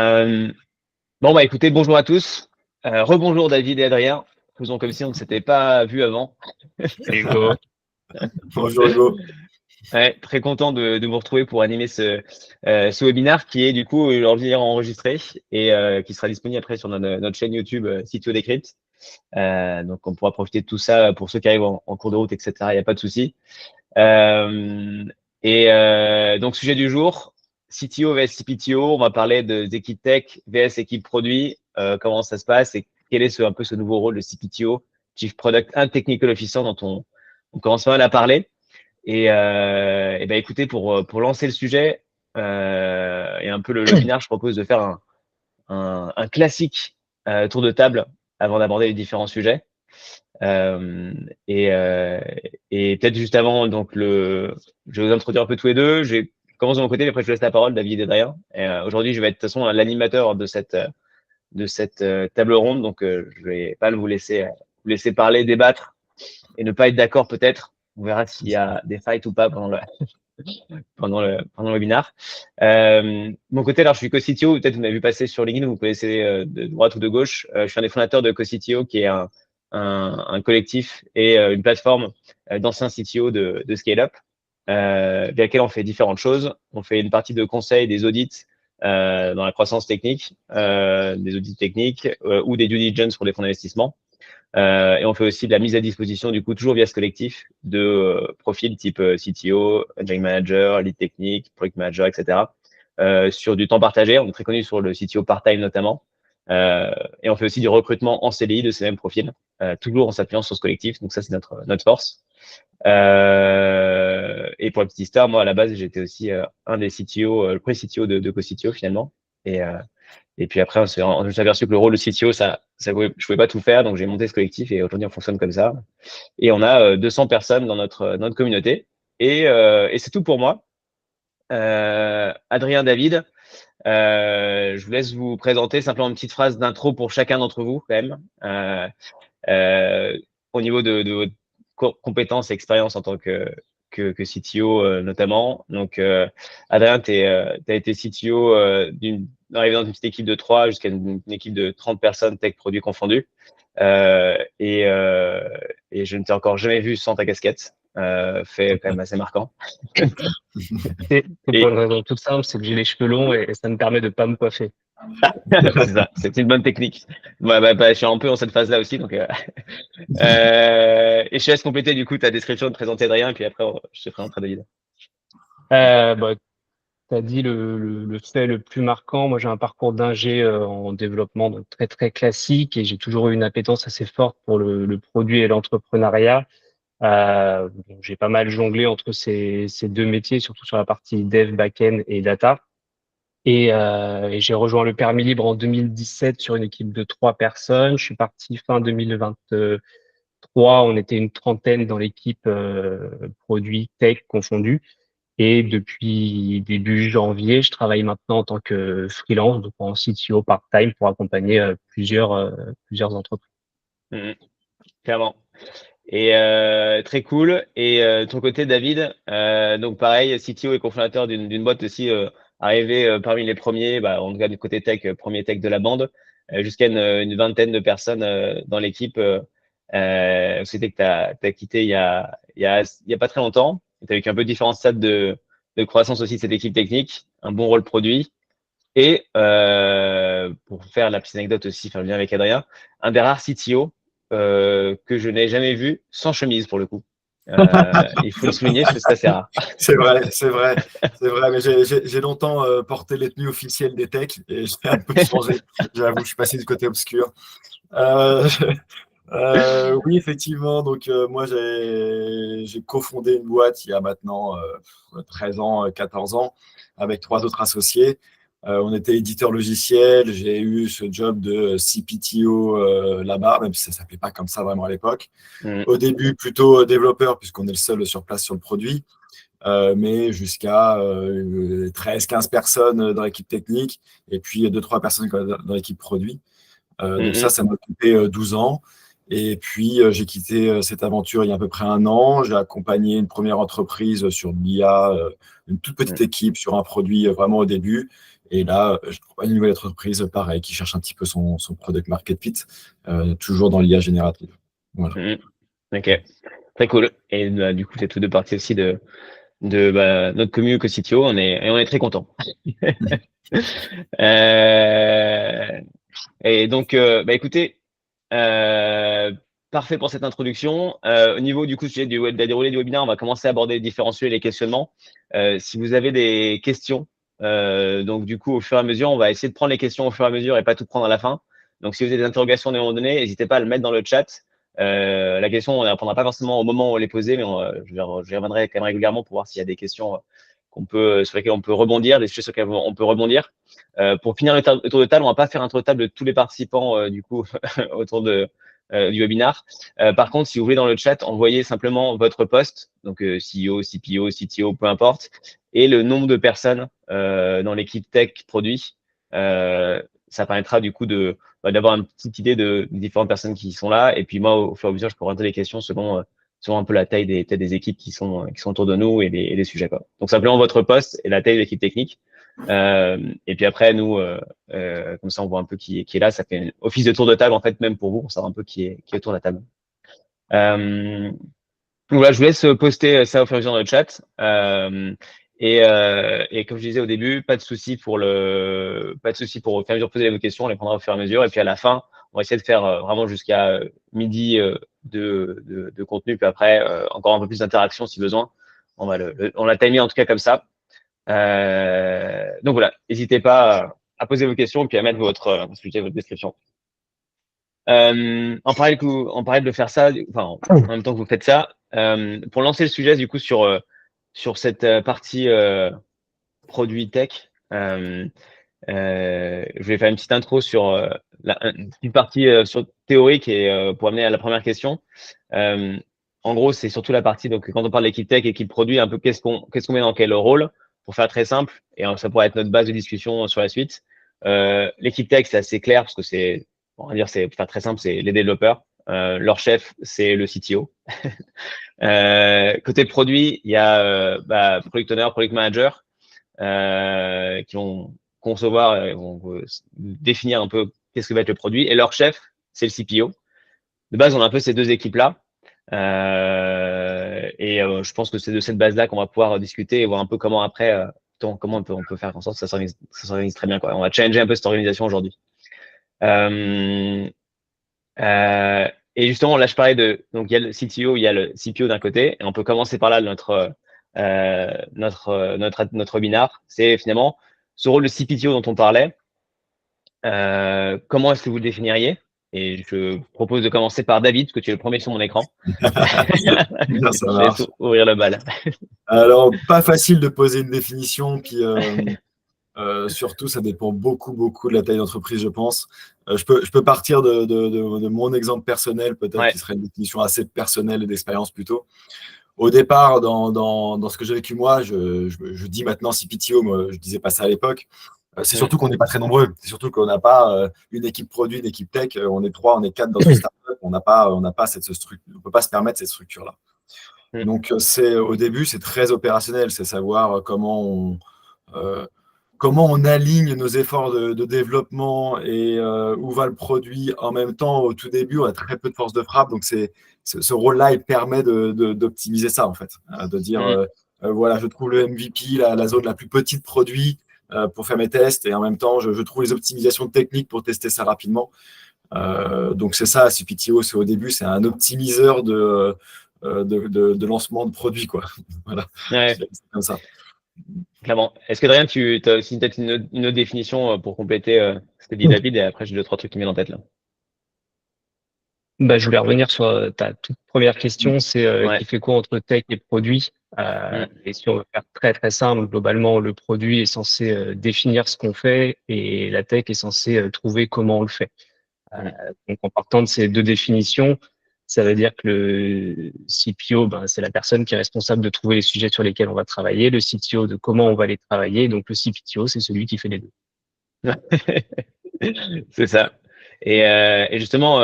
Euh, bon, bah écoutez, bonjour à tous. Rebonjour David et Adrien. Faisons comme si on ne s'était pas vu avant. Salut Hugo. Bonjour Hugo. Ouais, très content de vous retrouver pour animer ce webinaire qui est du coup aujourd'hui enregistré et qui sera disponible après sur notre chaîne YouTube CTO Decrypt. Donc on pourra profiter de tout ça pour ceux qui arrivent en cours de route, etc. Il n'y a pas de souci. Donc sujet du jour, CTO vs CPTO. On va parler des équipes tech vs équipes produits, comment ça se passe et quel est un peu ce nouveau rôle de CPTO, Chief Product and Technical Officer, dont on commence pas mal à parler. Et ben écoutez, pour lancer le sujet et un peu le webinaire, je propose de faire un classique tour de table avant d'aborder les différents sujets. Euh, et et peut-être juste avant, donc je vais vous introduire un peu tous les deux. Je commence de mon côté, mais après je laisse la parole, David et Adrien. Aujourd'hui, je vais être de toute façon l'animateur de cette table ronde, donc je vais pas vous laisser parler, débattre et ne pas être d'accord peut-être. On verra s'il y a des fights ou pas pendant le webinaire. Mon côté, alors je suis CoCTO, peut-être vous m'avez vu passer sur LinkedIn, vous connaissez de droite ou de gauche. Je suis un des fondateurs de CoCTO, qui est un collectif et une plateforme d'anciens CTO de scale-up, via laquelle on fait différentes choses. On fait une partie de conseil, des audits dans la croissance technique, des audits techniques ou des due diligence pour des fonds d'investissement. Et on fait aussi de la mise à disposition, du coup, toujours via ce collectif, de profils type CTO, Engineering Manager, Lead Technique, Product Manager, etc. Sur du temps partagé. On est très connu sur le CTO part-time notamment. Et on fait aussi du recrutement en CDI de ces mêmes profils, toujours en s'appuyant sur ce collectif. Donc ça, c'est notre force. Et pour la petite histoire, moi, à la base, j'étais aussi un des CTO, le pré-CTO de CoCTO finalement. Et puis après, on s'est aperçu que le rôle de CTO, je pouvais pas tout faire, donc j'ai monté ce collectif et aujourd'hui, on fonctionne comme ça. Et on a 200 personnes dans notre communauté. Et c'est tout pour moi. Adrien, David, je vous laisse vous présenter simplement une petite phrase d'intro pour chacun d'entre vous, quand même, euh, au niveau de votre compétences et expérience en tant que CTO notamment. Donc, Adrien, tu as été CTO arrivé dans une petite équipe de 3 jusqu'à une équipe de 30 personnes, tech produits confondus. Et je ne t'ai encore jamais vu sans ta casquette. Fait quand même assez marquant. C'est pour Et une raison toute simple, c'est que j'ai les cheveux longs et ça me permet de pas me coiffer. c'est ça, c'est une bonne technique. Je suis un peu dans cette phase-là aussi. Donc, et je te laisse compléter du coup ta description, de présenter Adrien, et puis après, je te présenterai David. Bah, tu as dit le fait le plus marquant. Moi, j'ai un parcours d'ingé en développement donc très, très classique et j'ai toujours eu une appétence assez forte pour le produit et l'entrepreneuriat. Donc j'ai pas mal jonglé entre ces deux métiers, surtout sur la partie dev, back-end et data. Et j'ai rejoint le permis libre en 2017 sur une équipe de 3 personnes. Je suis parti fin 2023. On était une trentaine dans l'équipe produit tech confondu. Et depuis début janvier, je travaille maintenant en tant que freelance, donc en CTO part-time pour accompagner plusieurs entreprises. Clairement. Et très cool. Et de ton côté, David, donc pareil, CTO et cofondateur d'une boîte aussi, arrivé parmi les premiers, en tout cas du côté tech, premier tech de la bande, jusqu'à une vingtaine de personnes dans l'équipe. C'était que tu as quitté il y a pas très longtemps. Tu as eu un peu différents stades de croissance aussi de cette équipe technique, un bon rôle produit. Et pour faire la petite anecdote aussi, faire le lien avec Adrien, un des rares CTO que je n'ai jamais vu sans chemise pour le coup. Il faut le souligner parce que c'est assez rare. C'est vrai, c'est vrai, c'est vrai. Mais j'ai longtemps porté les tenues officielles des techs et j'ai un peu changé. J'avoue, je suis passé du côté obscur. Euh, oui, effectivement. Donc, moi, j'ai cofondé une boîte il y a maintenant 13 ans, 14 ans, avec 3 autres associés. On était éditeur logiciel. J'ai eu ce job de CPTO là-bas, même si ça ne s'appelait pas comme ça vraiment à l'époque. Mm. Au début, plutôt développeur, puisqu'on est le seul sur place sur le produit, mais jusqu'à 13-15 personnes dans l'équipe technique et puis 2-3 personnes dans l'équipe produit. Donc ça m'a occupé 12 ans. Et puis, j'ai quitté cette aventure il y a à peu près un an. J'ai accompagné une première entreprise sur l'IA, une toute petite équipe sur un produit vraiment au début. Et là, je trouve une nouvelle entreprise, pareil, qui cherche un petit peu son product market fit, toujours dans l'IA générative. Voilà. Ok, très cool. Et du coup, c'est tous deux parties aussi de notre commu CTO. On est très content. Et donc, écoutez, parfait pour cette introduction. Au niveau du coup sujet de la déroulée du webinaire, on va commencer à aborder différents sujets, les questionnements. Si vous avez des questions, donc du coup, au fur et à mesure, on va essayer de prendre les questions au fur et à mesure et pas tout prendre à la fin. Donc, si vous avez des interrogations à un moment donné, n'hésitez pas à le mettre dans le chat. La question, on ne répondra pas forcément au moment où on les posait, mais je reviendrai quand même régulièrement pour voir s'il y a des questions sur lesquelles on peut rebondir, des sujets sur lesquels on peut rebondir. Pour finir le tour de table, on va pas faire un tour de table de tous les participants du coup autour du webinar. Par contre, si vous voulez dans le chat, envoyez simplement votre poste, donc CEO, CPO, CTO, peu importe, et le nombre de personnes dans l'équipe tech produit. Ça permettra du coup d'avoir une petite idée des différentes personnes qui sont là. Et puis moi, au fur et à mesure, je peux orienter les questions selon un peu la taille des équipes qui sont autour de nous et des sujets, quoi. Donc simplement votre poste et la taille de l'équipe technique. Et puis après, nous, comme ça, on voit un peu qui est là. Ça fait office de tour de table, en fait, même pour vous, pour savoir un peu qui est autour de la table. Donc voilà, je vous laisse poster ça au fur et à mesure dans le chat. Et comme je disais au début, pas de souci pour au fur et à mesure de poser vos questions, on les prendra au fur et à mesure. Et puis à la fin, on va essayer de faire vraiment jusqu'à midi de contenu. Puis après, encore un peu plus d'interaction si besoin. On l'a timé en tout cas comme ça. Donc voilà, n'hésitez pas à poser vos questions et puis à mettre votre description. En parallèle de faire ça, enfin, en même temps que vous faites ça, pour lancer le sujet du coup sur cette partie produit tech, je vais faire une petite intro sur une petite partie théorique et pour amener à la première question. En gros, c'est surtout la partie, donc quand on parle d'équipe tech, équipe produit, un peu qu'est-ce qu'on met dans quel rôle, pour faire très simple, et ça pourrait être notre base de discussion sur la suite. L'équipe tech, c'est assez clair parce que on va dire, pour faire très simple, c'est les développeurs. Leur chef, c'est le CTO. Côté produit, il y a product owner, product manager qui vont concevoir, vont définir un peu qu'est-ce que va être le produit. Et leur chef, c'est le CPO. De base, on a un peu ces deux équipes-là. Je pense que c'est de cette base-là qu'on va pouvoir discuter et voir un peu comment après, comment on peut faire en sorte que ça s'organise très bien, quoi. On va challenger un peu cette organisation aujourd'hui. Et justement, là, je parlais donc il y a le CTO, il y a le CPO d'un côté, et on peut commencer par là notre webinaire. C'est finalement ce rôle de CPTO dont on parlait. Comment est-ce que vous le définiriez? Et je propose de commencer par David, parce que tu es le premier sur mon écran. Bien, ça Je laisse marche. ouvrir le bal. Alors, pas facile de poser une définition, puis surtout, ça dépend beaucoup de la taille d'entreprise, je pense. Je peux partir de mon exemple personnel, peut-être, Ouais. qui serait une définition assez personnelle et d'expérience plutôt. Au départ, dans ce que j'ai vécu moi, je dis maintenant CPTO, moi, je disais pas ça à l'époque. C'est surtout qu'on n'est pas très nombreux. C'est surtout qu'on n'a pas une équipe produit, une équipe tech. On est 3, on est 4 dans une startup. On n'a pas cette structure. On peut pas se permettre cette structure-là. Donc, au début, c'est très opérationnel. C'est savoir comment on aligne nos efforts de développement et où va le produit. En même temps, au tout début, on a très peu de force de frappe. Donc, ce rôle-là, il permet d'optimiser ça, en fait. De dire, voilà, je trouve le MVP, la zone la plus petite produit pour faire mes tests. Et en même temps, je trouve les optimisations techniques pour tester ça rapidement. Donc, c'est ça, CPTO, c'est au début, c'est un optimiseur de lancement de produits, quoi. Voilà, Ouais. c'est comme ça. Clairement. Est-ce que Adrien, tu as aussi peut-être une autre définition pour compléter ce que dit David, et après j'ai 2-3 trucs qui me viennent en tête là. Je voulais revenir sur ta toute première question, c'est qui fait quoi entre tech et produit. Et si on veut faire très très simple, globalement, le produit est censé définir ce qu'on fait et la tech est censée trouver comment on le fait. Donc en partant de ces deux définitions, ça veut dire que le CPO, c'est la personne qui est responsable de trouver les sujets sur lesquels on va travailler, le CTO de comment on va les travailler, donc le CPTO, c'est celui qui fait les deux. C'est ça. Et justement,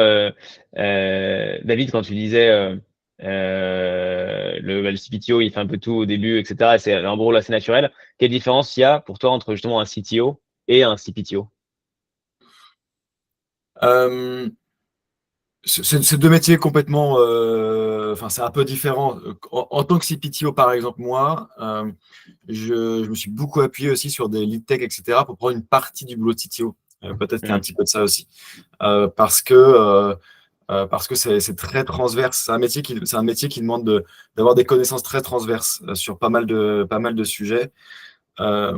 David, quand tu disais le CPTO, il fait un peu tout au début, etc., c'est un rôle assez naturel. Quelle différence il y a pour toi entre justement un CTO et un CPTO? C'est deux métiers complètement, enfin c'est un peu différent. En tant que CPTO par exemple, moi, je me suis beaucoup appuyé aussi sur des lead tech, etc. pour prendre une partie du boulot de CTO. Peut-être qu'il y a un petit peu de ça aussi, parce que c'est très transverse. C'est un métier qui demande d'avoir des connaissances très transverses sur pas mal de sujets. Euh,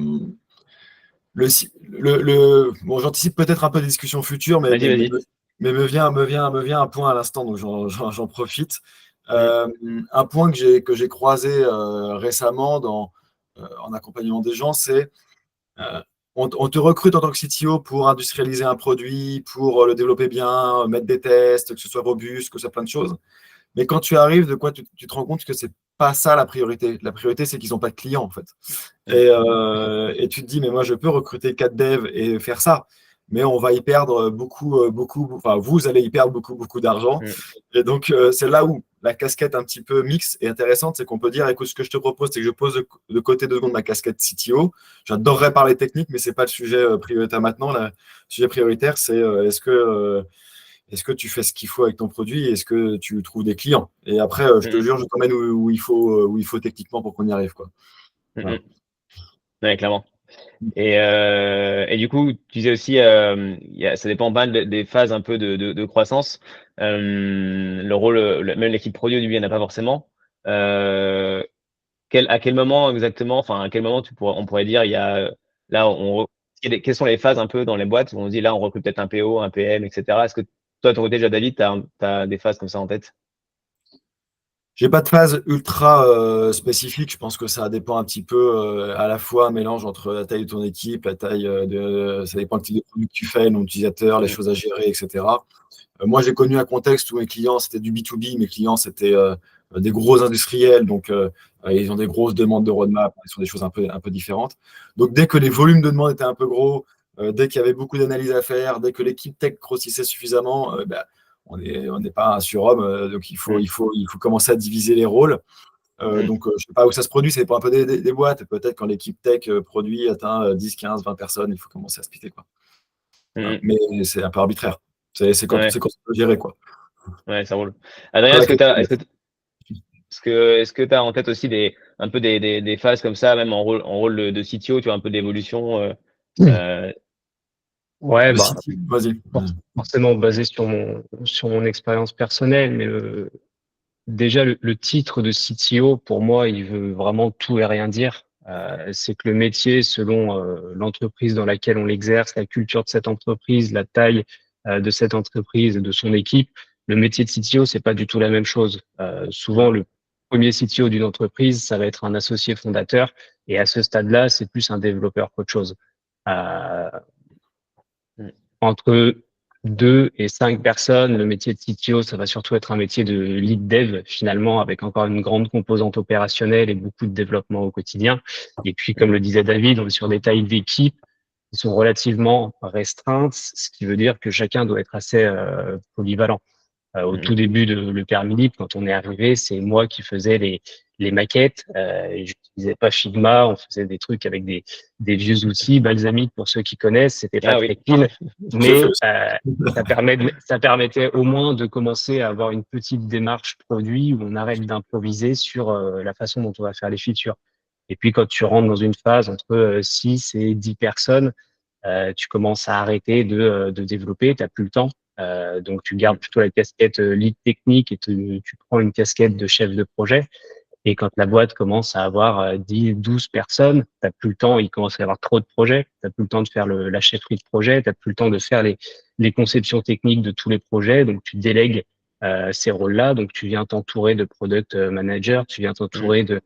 bon, j'anticipe peut-être un peu des discussions futures, mais, Vas-y, mais, mais, vas-y. mais me vient un point à l'instant, donc j'en profite. Mm. Un point que j'ai croisé récemment en accompagnement des gens, c'est euh, on te recrute en tant que CTO pour industrialiser un produit, pour le développer bien, mettre des tests, que ce soit robuste, que ce soit plein de choses. Mais quand tu arrives, de quoi tu te rends compte que c'est pas ça la priorité. La priorité, c'est qu'ils n'ont pas de clients, en fait. Et tu te dis, mais moi, je peux recruter 4 devs et faire ça. Mais on va y perdre beaucoup, enfin, vous allez y perdre beaucoup d'argent. Mm. Et donc, c'est là où la casquette un petit peu mixte et intéressante, c'est qu'on peut dire, écoute, ce que je te propose, c'est que je pose de côté 2 secondes ma casquette CTO. J'adorerais parler technique, mais c'est pas le sujet prioritaire maintenant. Le sujet prioritaire, c'est est-ce que tu fais ce qu'il faut avec ton produit et est-ce que tu trouves des clients? Et après, je te Mm. jure, je t'emmène où il faut techniquement pour qu'on y arrive, quoi. Mm. Voilà. Mm. Ouais, clairement. Et du coup, tu disais aussi, ça dépend pas des phases un peu de croissance. Le rôle, même l'équipe produit au début, il n'y en a pas forcément. Euh, à quel moment exactement, enfin, à quel moment on pourrait dire, là, quelles sont les phases un peu dans les boîtes où on se dit, là, on recrute peut-être un PO, un PM, etc. Est-ce que toi, de ton côté, déjà, David, tu as des phases comme ça en tête? J'ai pas de phase ultra spécifique. Je pense que ça dépend un petit peu à la fois un mélange entre la taille de ton équipe, la taille ça dépend du type de produit que tu fais, le nombre d'utilisateurs, les Mm. choses à gérer, etc. Moi, j'ai connu un contexte où mes clients, c'était du B2B. Mes clients, c'était des gros industriels. Donc, ils ont des grosses demandes de roadmap sur des choses un peu différentes. Donc, dès que les volumes de demandes étaient un peu gros, dès qu'il y avait beaucoup d'analyses à faire, dès que l'équipe tech grossissait suffisamment, on n'est pas un surhomme. Donc, il faut, Mm. il faut, il faut commencer à diviser les rôles. Mm. Donc, je ne sais pas où ça se produit. Ça dépend un peu des boîtes. Peut-être quand l'équipe tech produit atteint 10, 15, 20 personnes, il faut commencer à splitter, quoi. Voilà. Mm. Mais c'est un peu arbitraire. C'est quand Ouais, c'est quand on peut gérer, quoi. ouais, ça roule. Adrien, Après, la question, est-ce que tu as en tête aussi un peu des phases comme ça, même en rôle de CTO, tu vois, un peu d'évolution euh, Ouais, le bah, City, vas-y. forcément basé sur mon expérience personnelle, mais déjà le titre de CTO, pour moi, il veut vraiment tout et rien dire. C'est que le métier, selon l'entreprise dans laquelle on l'exerce, la culture de cette entreprise, la taille de cette entreprise et de son équipe, le métier de CTO, c'est pas du tout la même chose. Souvent, le premier CTO d'une entreprise, ça va être un associé fondateur, et à ce stade-là, c'est plus un développeur qu'autre chose. Euh, Mm. Entre 2 et 5 personnes, le métier de CTO, ça va surtout être un métier de lead dev, finalement, avec encore une grande composante opérationnelle et beaucoup de développement au quotidien. Et puis, comme le disait David, on est sur des tailles d'équipe qui sont relativement restreintes, ce qui veut dire que chacun doit être assez polyvalent. Au Mm. tout début de le permis libre, quand on est arrivé, c'est moi qui faisais les maquettes. J'utilisais pas Figma, on faisait des trucs avec des vieux outils. Balsamiq, pour ceux qui connaissent, c'était pas Ah très oui. clean, J'ai fait mais aussi. ça permettait au moins de commencer à avoir une petite démarche produit où on arrête d'improviser sur la façon dont on va faire les features. Et puis, quand tu rentres dans une phase entre 6 et 10 personnes, tu commences à arrêter de développer, tu n'as plus le temps. Donc, tu gardes Mm. plutôt la casquette lead technique et tu prends une casquette de chef de projet. Et quand la boîte commence à avoir 10, 12 personnes, tu n'as plus le temps, il commence à y avoir trop de projets, tu n'as plus le temps de faire la chefferie de projet, tu n'as plus le temps de faire les conceptions techniques de tous les projets, donc tu délègues ces rôles-là, donc tu viens t'entourer de product manager, tu viens Mm. t'entourer de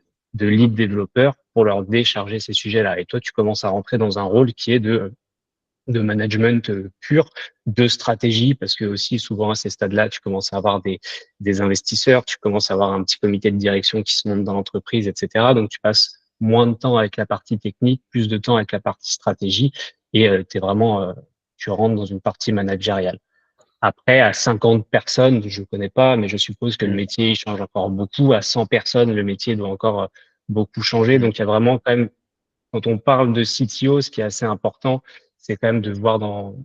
lead développeurs pour leur décharger ces sujets-là. Et toi, tu commences à rentrer dans un rôle qui est de management pur, de stratégie, parce que aussi souvent à ces stades-là, tu commences à avoir des investisseurs, tu commences à avoir un petit comité de direction qui se monte dans l'entreprise, etc. Donc tu passes moins de temps avec la partie technique, plus de temps avec la partie stratégie, et tu rentres dans une partie managériale. Après, à 50 personnes, je ne connais pas, mais je suppose que le Mm. métier il change encore beaucoup. À 100 personnes, le métier doit encore beaucoup changer. Mm. Donc, il y a vraiment quand même, quand on parle de CTO, ce qui est assez important, c'est quand même de voir dans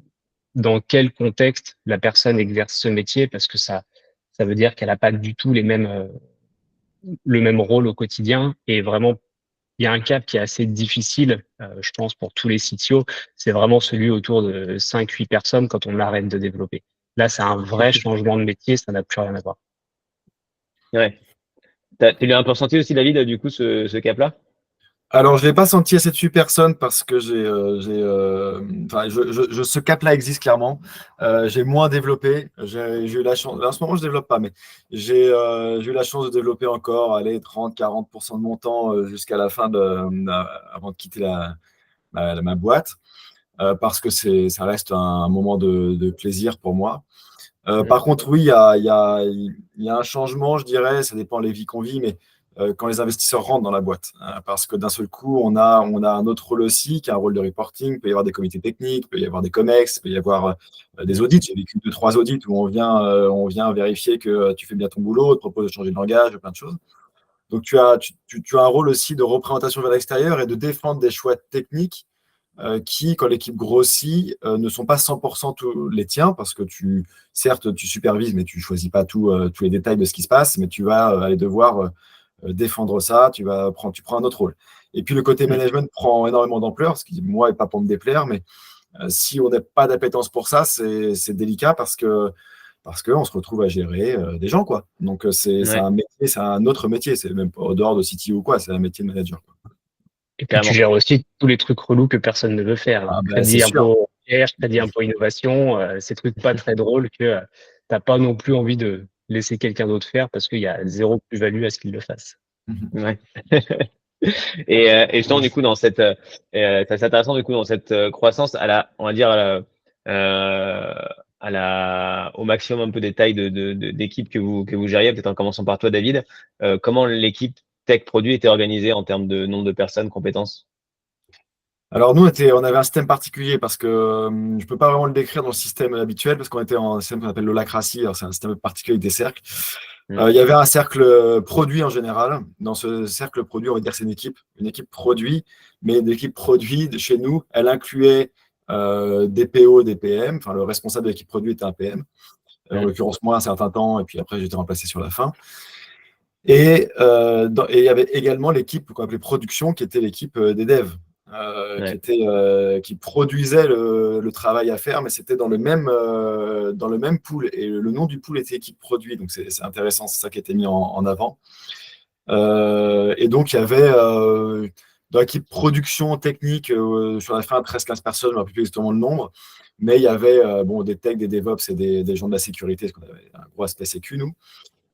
quel contexte la personne exerce ce métier, parce que ça veut dire qu'elle n'a pas du tout le même rôle au quotidien. Et vraiment, il y a un cap qui est assez difficile, je pense, pour tous les CTO. C'est vraiment celui autour de 5-8 personnes quand on arrête de développer. Là, c'est un vrai changement de métier, ça n'a plus rien à voir. Ouais. Tu l'as un peu ressenti aussi, David, du coup, ce cap-là? Alors, je ne l'ai pas senti à cette 8 personnes parce que ce cap-là existe clairement. J'ai moins développé. J'ai eu la chance. En ce moment, je ne développe pas, mais j'ai eu la chance de développer encore, allez, 30-40% de mon temps jusqu'à la fin avant de quitter ma boîte, parce que ça reste un moment de plaisir pour moi. Par contre, oui, il y a un changement, je dirais. Ça dépend des vies qu'on vit, mais quand les investisseurs rentrent dans la boîte, hein, parce que d'un seul coup, on a un autre rôle aussi, qui est un rôle de reporting. Il peut y avoir des comités techniques, il peut y avoir des COMEX, il peut y avoir des audits. J'ai vécu 2-3 audits où on vient vérifier que tu fais bien ton boulot, on te propose de changer de langage, plein de choses. Donc, tu as un rôle aussi de représentation vers l'extérieur et de défendre des choix techniques qui, quand l'équipe grossit, ne sont pas 100% tous les tiens, parce que certes, tu supervises, mais tu ne choisis pas tous les détails de ce qui se passe, mais tu vas aller devoir défendre ça, tu prends un autre rôle. Et puis, le côté management prend énormément d'ampleur, ce qui, moi, n'est pas pour me déplaire, mais si on n'a pas d'appétence pour ça, c'est délicat parce qu'on se retrouve à gérer des gens, quoi. Donc, c'est un métier, c'est un autre métier, c'est même pas au dehors de CTO ou quoi, c'est un métier de manager, quoi. Et puis, tu gères aussi tous les trucs relous que personne ne veut faire. Ah, Crédit impôt recherche, crédit impôt innovation, ces trucs pas très drôles que t'as pas non plus envie de laisser quelqu'un d'autre faire parce qu'il y a zéro plus-value à ce qu'il le fasse. Ouais. Et justement, du coup, c'est intéressant, du coup, dans cette croissance on va dire, au maximum un peu des tailles d'équipe que vous gériez, peut-être en commençant par toi, David. Comment l'équipe tech produit était organisée en termes de nombre de personnes, compétences? Alors nous, on avait un système particulier parce que je ne peux pas vraiment le décrire dans le système habituel parce qu'on était en système qu'on appelle l'holacratie. Alors c'est un système particulier avec des cercles. Il y avait un cercle produit en général. Dans ce cercle produit, on va dire que c'est une équipe produit, mais l'équipe produit de chez nous, elle incluait des PO, des PM. Enfin, le responsable de l'équipe produit était un PM. En l'occurrence, moi, un certain temps, et puis après, j'ai été remplacé sur la fin. Et il y avait également l'équipe qu'on appelait production, qui était l'équipe des devs. Qui produisait le travail à faire, mais c'était dans le même pool. Et le nom du pool était équipe produit, donc c'est intéressant, c'est ça qui a été mis en avant. Et donc, il y avait dans l'équipe production technique, sur la fin, 13-15 personnes, je ne me rappelle plus exactement le nombre, mais il y avait des techs, des DevOps et des gens de la sécurité, parce qu'on avait un gros aspect sécu, nous.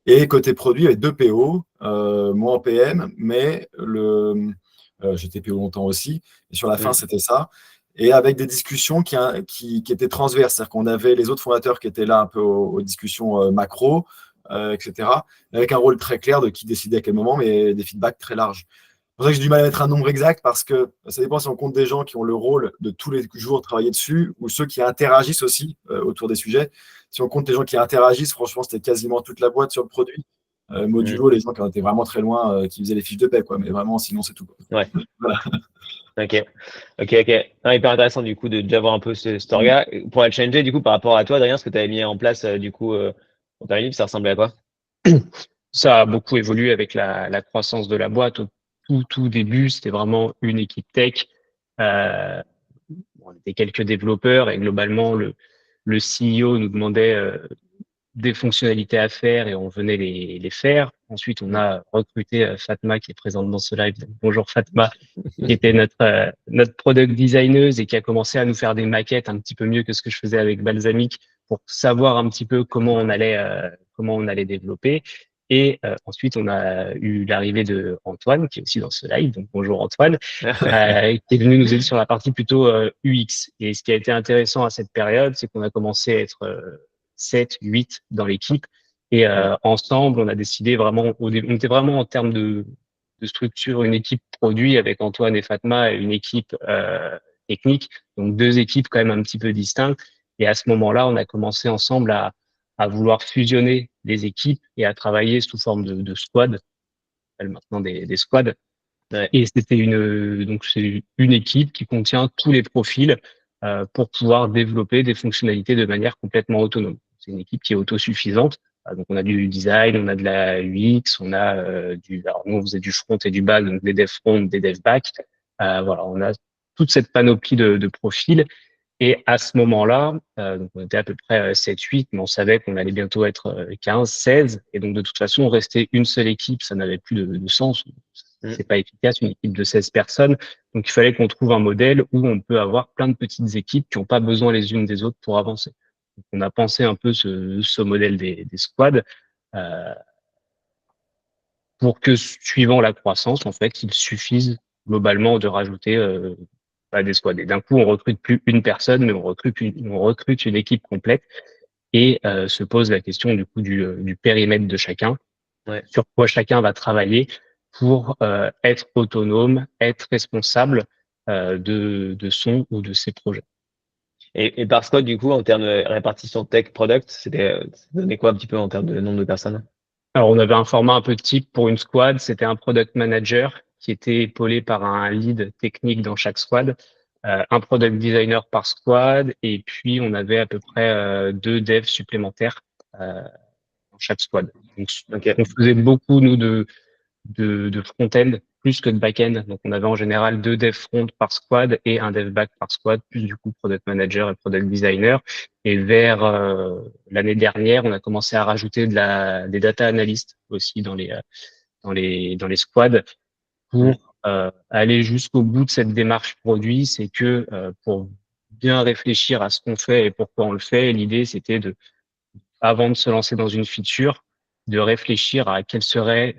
Et côté produit, il y avait 2 PO, moi en PM, mais j'étais PO longtemps aussi. Et sur la fin, c'était ça. Et avec des discussions qui étaient transverses. C'est-à-dire qu'on avait les autres fondateurs qui étaient là un peu aux discussions macro, etc. Avec un rôle très clair de qui décidait à quel moment, mais des feedbacks très larges. C'est pour ça que j'ai du mal à mettre un nombre exact parce que ça dépend si on compte des gens qui ont le rôle de tous les jours travailler dessus ou ceux qui interagissent aussi autour des sujets. Si on compte les gens qui interagissent, franchement, c'était quasiment toute la boîte sur le produit. Modulo, les gens qui ont été vraiment très loin, qui faisaient les fiches de paie, quoi. Mais vraiment, sinon, c'est tout, quoi. Ouais. Voilà. Ok. Non, hyper intéressant, du coup, de déjà voir un peu cet orga. Pour la changer, du coup, par rapport à toi, Adrien, ce que tu avais mis en place, du coup, pour ta livre, ça ressemblait à quoi? Ça a beaucoup évolué avec la croissance de la boîte. Au tout début, c'était vraiment une équipe tech. On était quelques développeurs et globalement, le CEO nous demandait des fonctionnalités à faire et on venait les faire. Ensuite, on a recruté Fatma qui est présente dans ce live. Donc, bonjour Fatma, qui était notre product designeuse et qui a commencé à nous faire des maquettes un petit peu mieux que ce que je faisais avec Balsamiq pour savoir un petit peu comment on allait développer. Et ensuite, on a eu l'arrivée de Antoine, qui est aussi dans ce live. Donc, bonjour Antoine, qui est venu nous aider sur la partie plutôt UX. Et ce qui a été intéressant à cette période, c'est qu'on a commencé à être 7, 8 dans l'équipe. Et ensemble, on a décidé vraiment, on était vraiment en termes de structure, une équipe produit avec Antoine et Fatma et une équipe technique. Donc, 2 équipes quand même un petit peu distinctes. Et à ce moment-là, on a commencé ensemble à vouloir fusionner les équipes et à travailler sous forme de squad, maintenant des squads. Ouais. Et c'est une équipe qui contient tous les profils pour pouvoir développer des fonctionnalités de manière complètement autonome. C'est une équipe qui est autosuffisante. Donc, on a du design, on a de la UX, on a alors nous, on faisait du front et du back, donc des dev front, des dev back. Voilà, on a toute cette panoplie de profils. Et à ce moment-là, donc on était à peu près 7-8, mais on savait qu'on allait bientôt être 15, 16. Et donc, de toute façon, rester une seule équipe, ça n'avait plus de sens. C'est pas efficace, une équipe de 16 personnes. Donc, il fallait qu'on trouve un modèle où on peut avoir plein de petites équipes qui n'ont pas besoin les unes des autres pour avancer. Donc, on a pensé un peu ce modèle des squads pour que, suivant la croissance, en fait, il suffise globalement de rajouter des squads. Et d'un coup, on recrute plus une personne, mais on recrute une équipe complète et se pose la question du coup du périmètre de chacun, sur quoi chacun va travailler pour être autonome, être responsable de son ou de ses projets. Et par squad, du coup, en termes de répartition tech-product, ça donnait quoi un petit peu en termes de nombre de personnes? Alors, on avait un format un peu type pour une squad. C'était un product manager qui était épaulé par un lead technique dans chaque squad, un product designer par squad, et puis on avait à peu près 2 devs supplémentaires dans chaque squad. Donc, on faisait beaucoup, nous, de front-end plus que de back-end. Donc, on avait en général 2 devs front par squad et un dev back par squad, plus du coup product manager et product designer. Et vers l'année dernière, on a commencé à rajouter des data analysts aussi dans les squads pour aller jusqu'au bout de cette démarche produit. C'est que pour bien réfléchir à ce qu'on fait et pourquoi on le fait, l'idée c'était avant de se lancer dans une feature, de réfléchir à quelle serait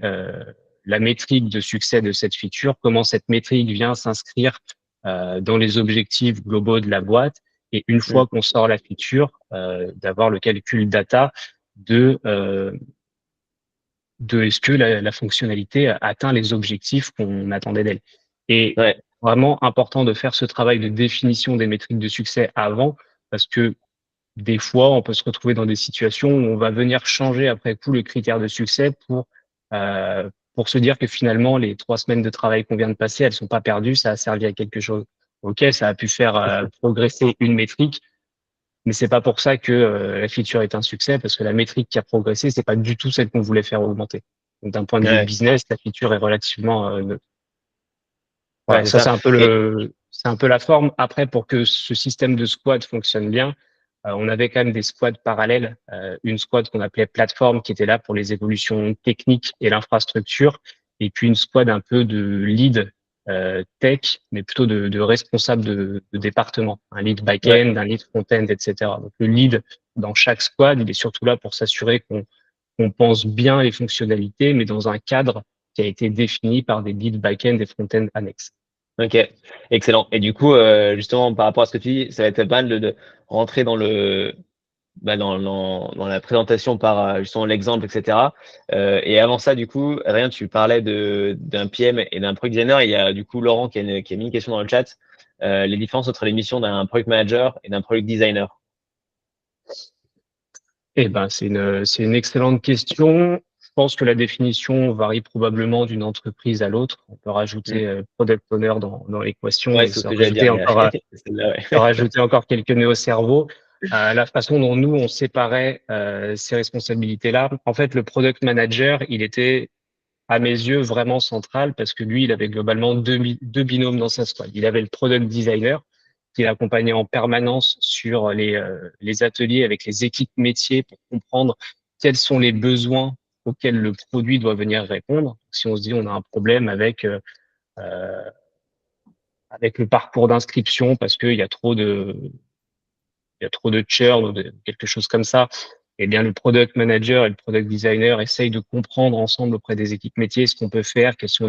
la métrique de succès de cette feature, comment cette métrique vient s'inscrire dans les objectifs globaux de la boîte. Et une fois qu'on sort la feature, d'avoir le calcul data de est-ce que la fonctionnalité atteint les objectifs qu'on attendait d'elle. Et vraiment important de faire ce travail de définition des métriques de succès avant, parce que des fois, on peut se retrouver dans des situations où on va venir changer après coup le critère de succès pour se dire que finalement, les 3 semaines de travail qu'on vient de passer, elles sont pas perdues, ça a servi à quelque chose. OK, ça a pu faire progresser une métrique, mais c'est pas pour ça que la feature est un succès, parce que la métrique qui a progressé, c'est pas du tout celle qu'on voulait faire augmenter. Donc, d'un point de vue business, la feature est relativement neutre. Voilà, ça, c'est un peu la forme. Après, pour que ce système de squad fonctionne bien, on avait quand même des squads parallèles. Une squad qu'on appelait plateforme qui était là pour les évolutions techniques et l'infrastructure, et puis une squad un peu de lead tech, mais plutôt de responsable de département, un lead back-end, un lead front-end, etc. Donc le lead dans chaque squad, il est surtout là pour s'assurer qu'on pense bien les fonctionnalités, mais dans un cadre qui a été défini par des leads back-end et front-end annexes. Ok, excellent. Et du coup, justement, par rapport à ce que tu dis, ça va être pas mal de rentrer dans dans la présentation par justement l'exemple, etc. Et avant ça, du coup, Adrien, tu parlais d'un PM et d'un product designer. Il y a du coup Laurent qui a mis une question dans le chat. Les différences entre les missions d'un product manager et d'un product designer. Eh ben, c'est une excellente question. Je pense que la définition varie probablement d'une entreprise à l'autre. On peut rajouter product owner dans l'équation et c'est ce que j'allais dire. rajouter encore quelques nœuds au cerveau. La façon dont nous, on séparait ces responsabilités-là, en fait, le product manager, il était, à mes yeux, vraiment central parce que lui, il avait globalement deux binômes dans sa squad. Il avait le product designer qui l'accompagnait en permanence sur les ateliers avec les équipes métiers pour comprendre quels sont les besoins auxquels le produit doit venir répondre. Si on se dit on a un problème avec le parcours d'inscription parce qu'il y a trop de churn ou quelque chose comme ça, eh bien, le product manager et le product designer essayent de comprendre ensemble auprès des équipes métiers ce qu'on peut faire, quelles sont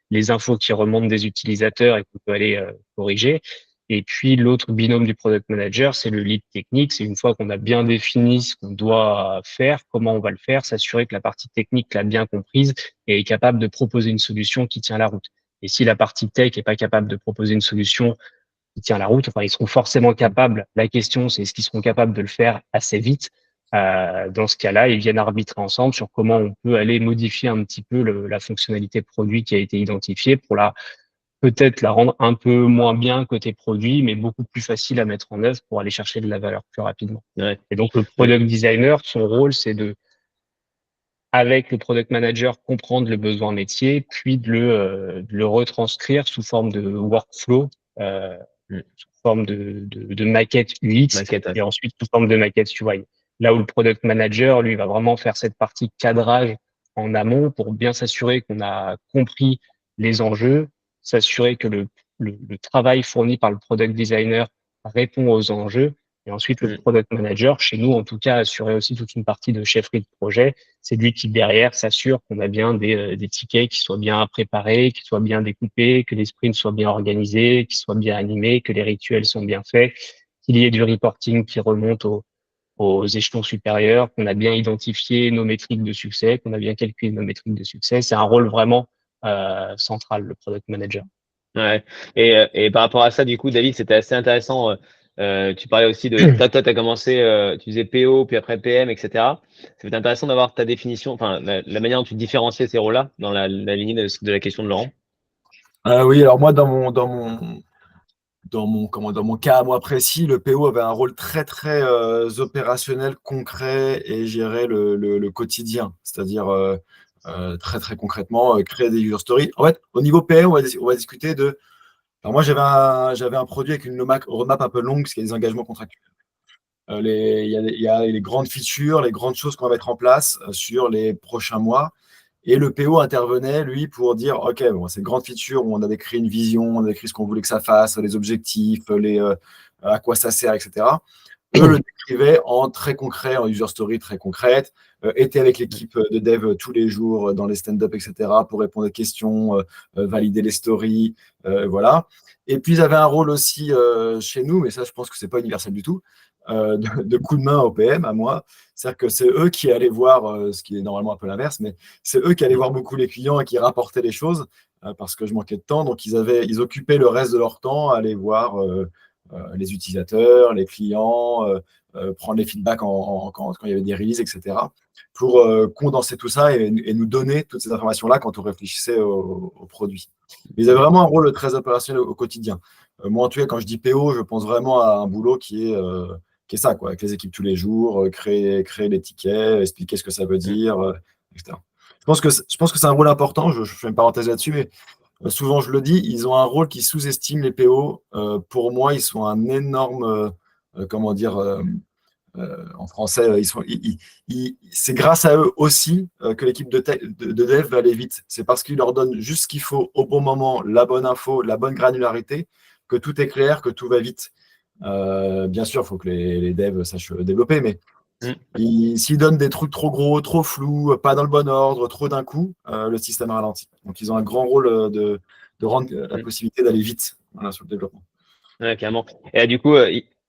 les infos qui remontent des utilisateurs et qu'on peut aller corriger. Et puis, l'autre binôme du product manager, c'est le lead technique. C'est une fois qu'on a bien défini ce qu'on doit faire, comment on va le faire, s'assurer que la partie technique l'a bien comprise et est capable de proposer une solution qui tient la route. Et si la partie tech est pas capable de proposer une solution qui tient la route, enfin, ils seront forcément capables. La question, c'est est-ce qu'ils seront capables de le faire assez vite? Dans ce cas-là, ils viennent arbitrer ensemble sur comment on peut aller modifier un petit peu la fonctionnalité produit qui a été identifiée pour la peut-être la rendre un peu moins bien côté produit, mais beaucoup plus facile à mettre en œuvre pour aller chercher de la valeur plus rapidement. Ouais. Et donc, le product designer, son rôle, c'est avec le product manager, comprendre le besoin métier, puis de le retranscrire sous forme de workflow, sous forme de maquette UX, Maquette, ouais. et ensuite sous forme de maquette UI. Là où le product manager, lui, va vraiment faire cette partie cadrage en amont pour bien s'assurer qu'on a compris les enjeux, s'assurer que le travail fourni par le product designer répond aux enjeux, et ensuite le product manager, chez nous en tout cas, assurer aussi toute une partie de chefferie de projet. C'est lui qui, derrière, s'assure qu'on a bien des tickets qui soient bien préparés, qui soient bien découpés, que les sprints soient bien organisés, qu'ils soient bien animés, que les rituels sont bien faits, qu'il y ait du reporting qui remonte aux échelons supérieurs, qu'on a bien identifié nos métriques de succès, qu'on a bien calculé nos métriques de succès. C'est un rôle vraiment central, le product manager. Ouais. Et par rapport à ça, du coup, David, c'était assez intéressant. Tu parlais aussi de toi, tu as commencé, tu faisais PO, puis après PM, etc. C'est intéressant d'avoir ta définition, enfin la manière dont tu différenciais ces rôles-là dans la lignée de la question de Laurent. Oui, alors moi, dans mon cas à moi précis, le PO avait un rôle très, très opérationnel, concret et gérer le quotidien. C'est-à-dire, très, très concrètement, créer des user stories. En fait, au niveau PM, on va discuter de… Alors moi, j'avais un produit avec une roadmap un peu longue, parce qu'il y a des engagements contractuels. Il y a les grandes features, les grandes choses qu'on va mettre en place sur les prochains mois. Et le PO intervenait, lui, pour dire, OK, bon, c'est une grande feature où on a décrit une vision, on a décrit ce qu'on voulait que ça fasse, les objectifs, à quoi ça sert, etc. Eux le décrivaient en très concret, en user story très concrète, étaient avec l'équipe de dev tous les jours dans les stand-up, etc., pour répondre aux questions, valider les stories, voilà. Et puis, ils avaient un rôle aussi chez nous, mais ça, je pense que ce n'est pas universel du tout, de coup de main au PM, à moi. C'est-à-dire que c'est eux qui allaient voir, ce qui est normalement un peu l'inverse, mais c'est eux qui allaient voir beaucoup les clients et qui rapportaient les choses, parce que je manquais de temps. Donc, ils occupaient le reste de leur temps à aller voir les utilisateurs, les clients, prendre les feedbacks quand il y avait des releases, etc., pour condenser tout ça et nous donner toutes ces informations-là quand on réfléchissait au produit. Mais ils avaient vraiment un rôle très opérationnel au quotidien. Moi, en tout cas, quand je dis PO, je pense vraiment à un boulot qui est ça, quoi, avec les équipes tous les jours, créer les tickets, expliquer ce que ça veut dire, etc. Je pense que c'est un rôle important, je fais une parenthèse là-dessus, mais souvent je le dis, ils ont un rôle qui sous-estime les PO. Pour moi, ils sont un énorme, comment dire, en français, c'est grâce à eux aussi que l'équipe de dev va aller vite. C'est parce qu'ils leur donnent juste ce qu'il faut au bon moment, la bonne info, la bonne granularité, que tout est clair, que tout va vite. Bien sûr, il faut que les devs sachent développer, mais s'ils donnent des trucs trop gros, trop flous, pas dans le bon ordre, trop d'un coup, le système ralentit. Donc, ils ont un grand rôle de rendre la possibilité d'aller vite sur le développement. Ouais, carrément. Et du coup,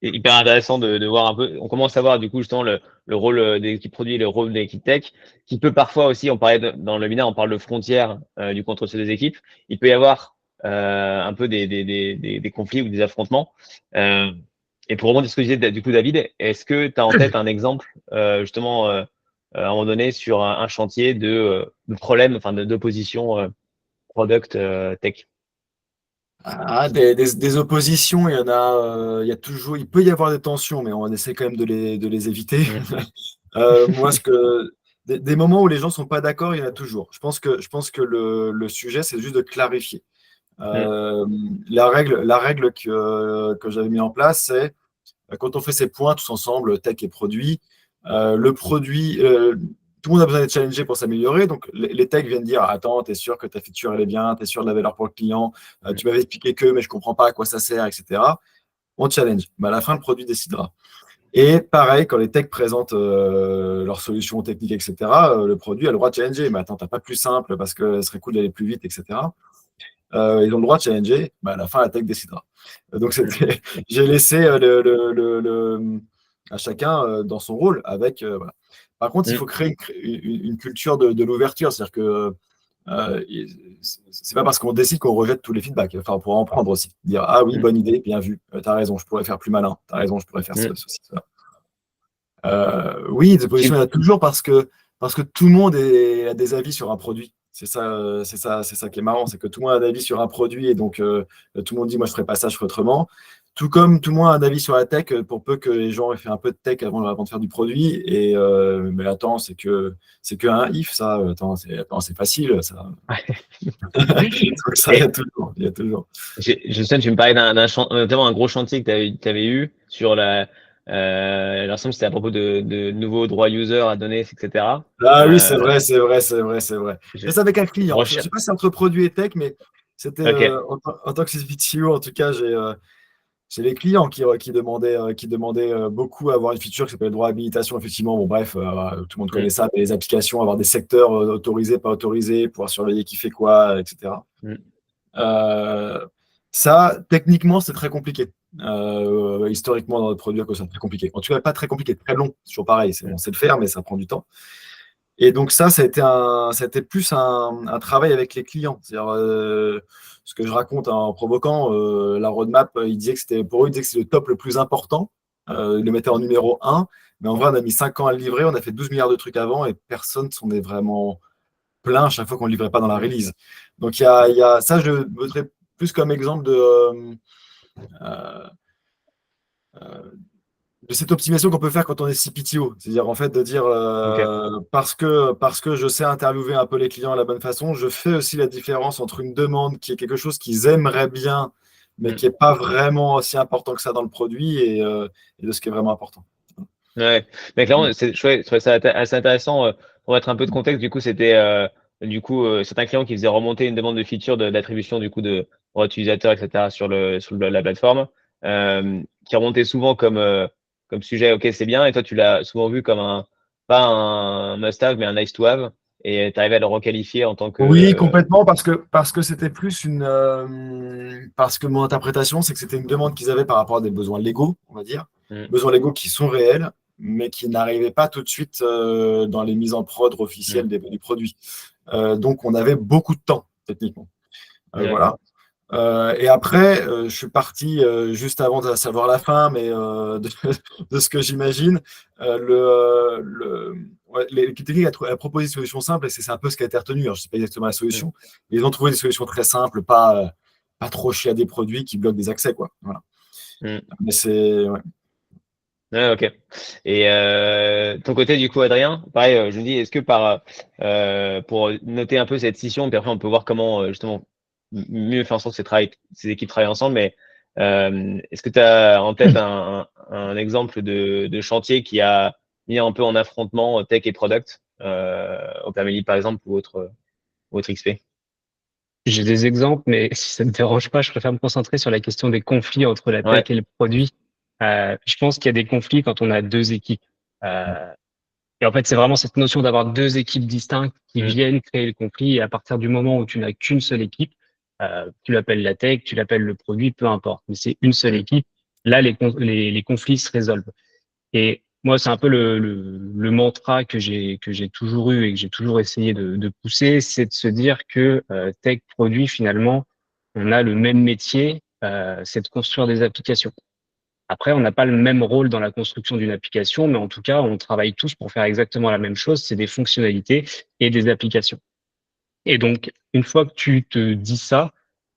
hyper intéressant de voir un peu. On commence à voir du coup justement le rôle des équipes produits, le rôle des équipes tech, qui peut parfois aussi, on parlait dans le webinaire, on parle de frontières du contre ces deux équipes. Il peut y avoir un peu des conflits ou des affrontements. Et pour rebondir sur ce que disait du coup David, est-ce que tu as en tête un exemple justement à un moment donné sur un chantier de problème, enfin d'opposition product tech? Des oppositions, il y a toujours, il peut y avoir des tensions, mais on essaie quand même de les éviter. Moi, des moments où les gens sont pas d'accord, il y en a toujours. Je pense que le sujet, c'est juste de clarifier. La règle que j'avais mis en place, c'est quand on fait ces points tous ensemble, tech et produit, le produit, tout le monde a besoin d'être challengé pour s'améliorer. Donc, les techs viennent dire, attends, tu es sûr que ta feature, elle est bien, tu es sûr de la valeur pour le client, tu m'avais expliqué que, mais je ne comprends pas à quoi ça sert, etc. On challenge. Mais à la fin, le produit décidera. Et pareil, quand les techs présentent leurs solutions techniques, etc., le produit a le droit de challenger. Mais attends, tu n'as pas plus simple parce que ce serait cool d'aller plus vite, etc. Ils ont le droit de challenger, mais à la fin, la tech décidera. Donc, j'ai laissé à chacun dans son rôle avec… voilà. Par contre, il faut créer une culture de l'ouverture. C'est-à-dire que c'est pas parce qu'on décide qu'on rejette tous les feedbacks. Enfin, on pourra en prendre aussi. Dire, ah oui, bonne idée, bien vu. Tu as raison, je pourrais faire plus malin. Tu as raison, je pourrais faire ceci, cela. Oui, des oppositions, il y en a toujours parce que tout le monde a des avis sur un produit. C'est ça qui est marrant, c'est que tout le monde a un avis sur un produit et donc tout le monde dit moi je ferai pas ça, je ferai autrement. Tout comme tout le monde a un avis sur la tech, pour peu que les gens aient fait un peu de tech avant de faire du produit. Et mais attends, c'est que un if, ça. Attends, c'est facile, ça. Donc ça, il y a toujours, il y a toujours. Je sais, tu me parlais notamment un gros chantier que tu avais eu sur l'ensemble, c'était à propos de nouveaux droits user à donner, etc. Ah oui, c'est Euh, vrai, c'est vrai, c'est vrai, c'est vrai. je, Mais c'est avec un client. Je ne sais recherche. pas si c'est entre produit et tech, mais c'était Ok. en tant que CTO, en tout cas, j'ai les clients qui demandaient beaucoup à avoir une feature qui s'appelle le droit habilitation. Effectivement, bon, bref, tout le monde Mm, connaît ça, mais les applications, avoir des secteurs autorisés, pas autorisés, pouvoir surveiller qui fait quoi, etc. mm, Euh, Ça, techniquement, c'est très compliqué. Historiquement, dans notre produit, à cause c'est très compliqué. En tout cas, pas très compliqué, très long. C'est toujours pareil. mm. On sait le faire, mais ça prend du temps. Et donc ça a été plus un travail avec les clients. C'est-à-dire, ce que je raconte en provoquant, la roadmap, il disait que pour eux, il disait que c'est le top le plus important. Ils le mettaient en numéro 1. Mais en vrai, on a mis 5 ans à le livrer. On a fait 12 milliards de trucs avant et personne s'en est vraiment plein à chaque fois qu'on ne le livrait pas dans la release. Donc, ça, je le mettrais plus comme exemple euh, euh, de cette optimisation qu'on peut faire quand on est CPTO. C'est-à-dire, en fait, de dire, Ok. parce que je sais interviewer un peu les clients à la bonne façon, je fais aussi la différence entre une demande qui est quelque chose qu'ils aimeraient bien, mais Mm. qui n'est pas vraiment aussi important que ça dans le produit et de ce qui est vraiment important. Ouais. Mais clairement, je trouvais ça assez intéressant. Pour mettre un peu de contexte, du coup, c'était certains clients qui faisaient remonter une demande de feature d'attribution du coup de droits utilisateurs, etc. sur la plateforme, qui remontait souvent comme sujet. Ok, c'est bien. Et toi, tu l'as souvent vu comme pas un must-have, mais un nice-to-have. Et tu arrives à le requalifier en tant Oui, que. complètement, parce que c'était plus parce que mon interprétation, c'est que c'était une demande qu'ils avaient par rapport à des besoins légaux, on va dire. Mm, Besoins légaux qui sont réels, mais qui n'arrivaient pas tout de suite dans les mises en prod mm. officielles des produits. Donc, on avait beaucoup de temps, techniquement. Ouais. Voilà. Et après, je suis parti juste avant de savoir la fin, mais de ce que j'imagine, l'équipe technique a proposé une solution simple et c'est un peu ce qui a été retenu. Alors, je ne sais pas exactement la Mm, solution. Ils ont trouvé des solutions très simples, pas trop chier à des produits qui bloquent des accès, quoi. Voilà. mm. Mais c'est ouais. Ouais, ok. Et ton côté, du coup, Adrien, pareil, je me dis, est-ce que pour noter un peu cette scission, puis après on peut voir comment justement mieux faire en sorte que ces équipes travaillent ensemble, mais est-ce que tu as en tête un exemple de chantier qui a mis un peu en affrontement tech et product, Operamelli par exemple ou autre XP? J'ai des exemples, mais si ça ne te dérange pas, je préfère me concentrer sur la question des conflits entre la tech Ouais. et le produit. Je pense qu'il y a des conflits quand on a deux équipes. Euh, et en fait, c'est vraiment cette notion d'avoir deux équipes distinctes qui Mm, viennent créer le conflit. Et à partir du moment où tu n'as qu'une seule équipe, tu l'appelles la tech, tu l'appelles le produit, peu importe. Mais c'est une seule mm, équipe. Là, les conflits se résolvent. Et moi, c'est un peu le mantra que j'ai toujours eu et que j'ai toujours essayé de pousser, c'est de se dire que tech produit finalement, on a le même métier, c'est de construire des applications. Après, on n'a pas le même rôle dans la construction d'une application, mais en tout cas, on travaille tous pour faire exactement la même chose, c'est des fonctionnalités et des applications. Et donc, une fois que tu te dis ça,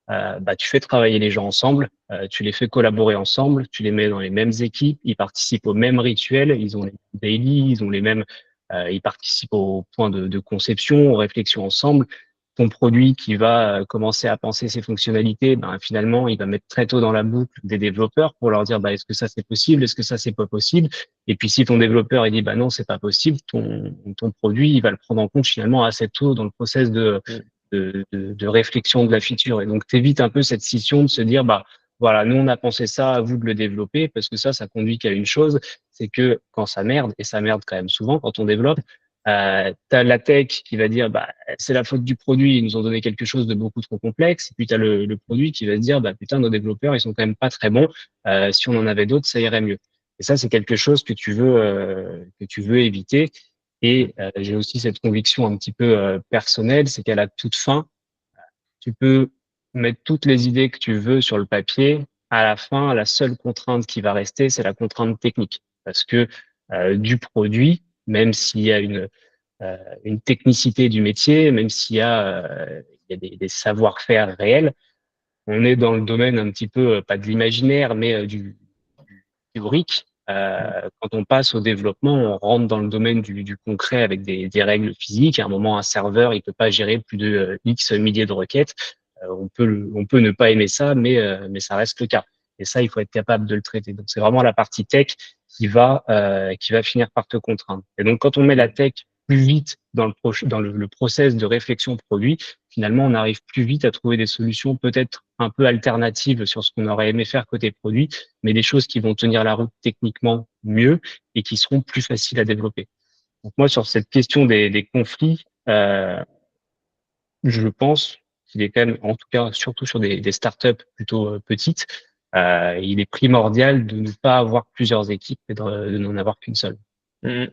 bah, tu fais travailler les gens ensemble, tu les fais collaborer ensemble, tu les mets dans les mêmes équipes, ils participent aux mêmes rituels, ils ont les mêmes daily, ils ont les mêmes, ils participent au point de conception, aux réflexions ensemble. Ton produit qui va commencer à penser ses fonctionnalités, ben, finalement, il va mettre très tôt dans la boucle des développeurs pour leur dire, bah, est-ce que ça c'est possible, est-ce que ça c'est pas possible. Et puis si ton développeur il dit, bah non, c'est pas possible, ton produit il va le prendre en compte finalement assez tôt dans le process mm, de réflexion de la feature. Et donc, t'évites un peu cette scission de se dire, bah, voilà, nous, on a pensé ça, à vous de le développer, parce que ça conduit qu'à une chose, c'est que quand ça merde, et ça merde quand même souvent quand on développe, t'as la tech qui va dire, bah, c'est la faute du produit, ils nous ont donné quelque chose de beaucoup trop complexe. Et puis, t'as le produit qui va se dire, bah, putain, nos développeurs, ils sont quand même pas très bons. Si on en avait d'autres, ça irait mieux. Et ça, c'est quelque chose que tu veux éviter. mm. Et j'ai aussi cette conviction un petit peu personnelle, c'est qu'à la toute fin, tu peux mettre toutes les idées que tu veux sur le papier. À la fin, la seule contrainte qui va rester, c'est la contrainte technique. Parce que du produit, même s'il y a une technicité du métier, même s'il y a, des savoir-faire réels. On est dans le domaine un petit peu, pas de l'imaginaire, mais du théorique. Quand on passe au développement, on rentre dans le domaine du concret avec des règles physiques. À un moment, un serveur, il peut pas gérer plus de X milliers de requêtes. On peut ne pas aimer ça, mais ça reste le cas. Et ça, il faut être capable de le traiter. Donc, c'est vraiment la partie tech qui va finir par te contraindre. Et donc, quand on met la tech plus vite dans le process de réflexion produit, finalement, on arrive plus vite à trouver des solutions peut-être un peu alternatives sur ce qu'on aurait aimé faire côté produit, mais des choses qui vont tenir la route techniquement mieux et qui seront plus faciles à développer. Donc moi, sur cette question des conflits, je pense qu'il est quand même, en tout cas, surtout sur des startups plutôt petites, il est primordial de ne pas avoir plusieurs équipes et de n'en avoir qu'une seule. Mhm.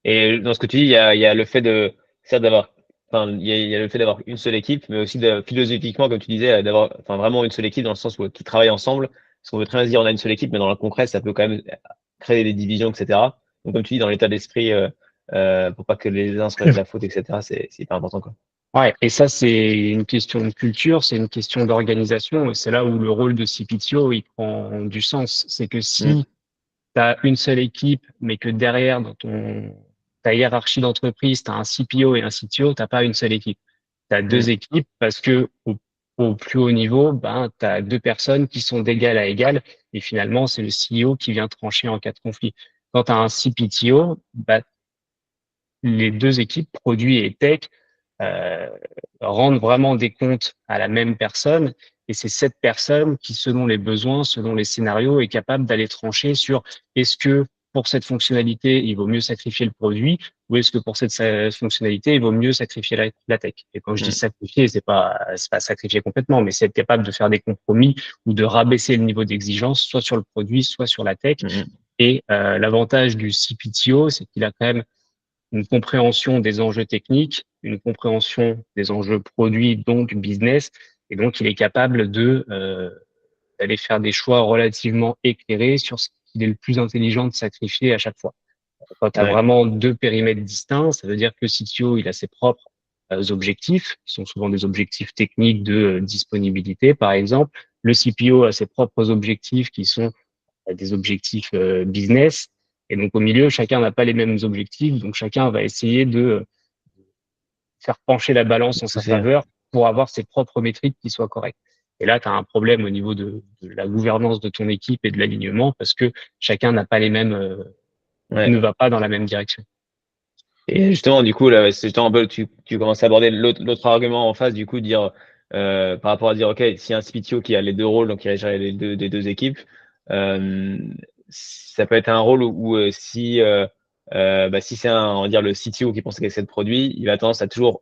Et dans ce que tu dis, il y a le fait de, certes d'avoir, enfin, il y a le fait d'avoir une seule équipe, mais aussi philosophiquement, comme tu disais, d'avoir, enfin, vraiment une seule équipe dans le sens où qui travaillent ensemble. Parce qu'on veut très bien se dire on a une seule équipe, mais dans le concret, ça peut quand même créer des divisions, etc. Donc, comme tu dis, dans l'état d'esprit, pour pas que les uns se prennent la faute, etc., c'est hyper important, quoi. Ouais, et ça, c'est une question de culture, c'est une question d'organisation, et c'est là où le rôle de CPTO, il prend du sens. C'est que Mm. si tu as une seule équipe, mais que derrière, dans ta hiérarchie d'entreprise, tu as un CPO et un CTO, tu pas une seule équipe. Tu as deux Mm. équipes parce que au plus haut niveau, ben, tu as deux personnes qui sont d'égal à égal, et finalement, c'est le CEO qui vient trancher en cas de conflit. Quand tu as un CPTO, bah, les deux équipes, produits et tech, euh, rendent vraiment des comptes à la même personne. Et c'est cette personne qui, selon les besoins, selon les scénarios, est capable d'aller trancher sur est-ce que pour cette fonctionnalité, il vaut mieux sacrifier le produit ou est-ce que pour cette fonctionnalité, il vaut mieux sacrifier la tech. Et quand je dis Mm. sacrifier, c'est pas sacrifier complètement, mais c'est être capable de faire des compromis ou de rabaisser le niveau d'exigence, soit sur le produit, soit sur la tech. Mm. Et l'avantage du CPTO, c'est qu'il a quand même une compréhension des enjeux techniques, une compréhension des enjeux produits, donc business, et donc il est capable d'aller faire des choix relativement éclairés sur ce qu'il est le plus intelligent de sacrifier à chaque fois. Quand tu as Ouais. vraiment deux périmètres distincts, ça veut dire que le CTO, il a ses propres objectifs, qui sont souvent des objectifs techniques de disponibilité, par exemple. Le CPO a ses propres objectifs qui sont des objectifs business. Et donc, au milieu, chacun n'a pas les mêmes objectifs. Donc, chacun va essayer de faire pencher la balance en sa C'est ça. faveur pour avoir ses propres métriques qui soient correctes. Et là, tu as un problème au niveau de la gouvernance de ton équipe et de l'alignement parce que chacun n'a pas les mêmes, Ouais. ne va pas dans la même direction. Et justement, du coup, là, c'est justement un peu, tu commences à aborder l'autre argument en face, du coup, dire, par rapport à dire, OK, s'il y a un CPTO qui a les deux rôles, donc il va gérer des deux équipes, euh, ça peut être un rôle où, si, bah, si c'est on va dire, le CTO qui pense qu'avec cette produit, il a tendance à toujours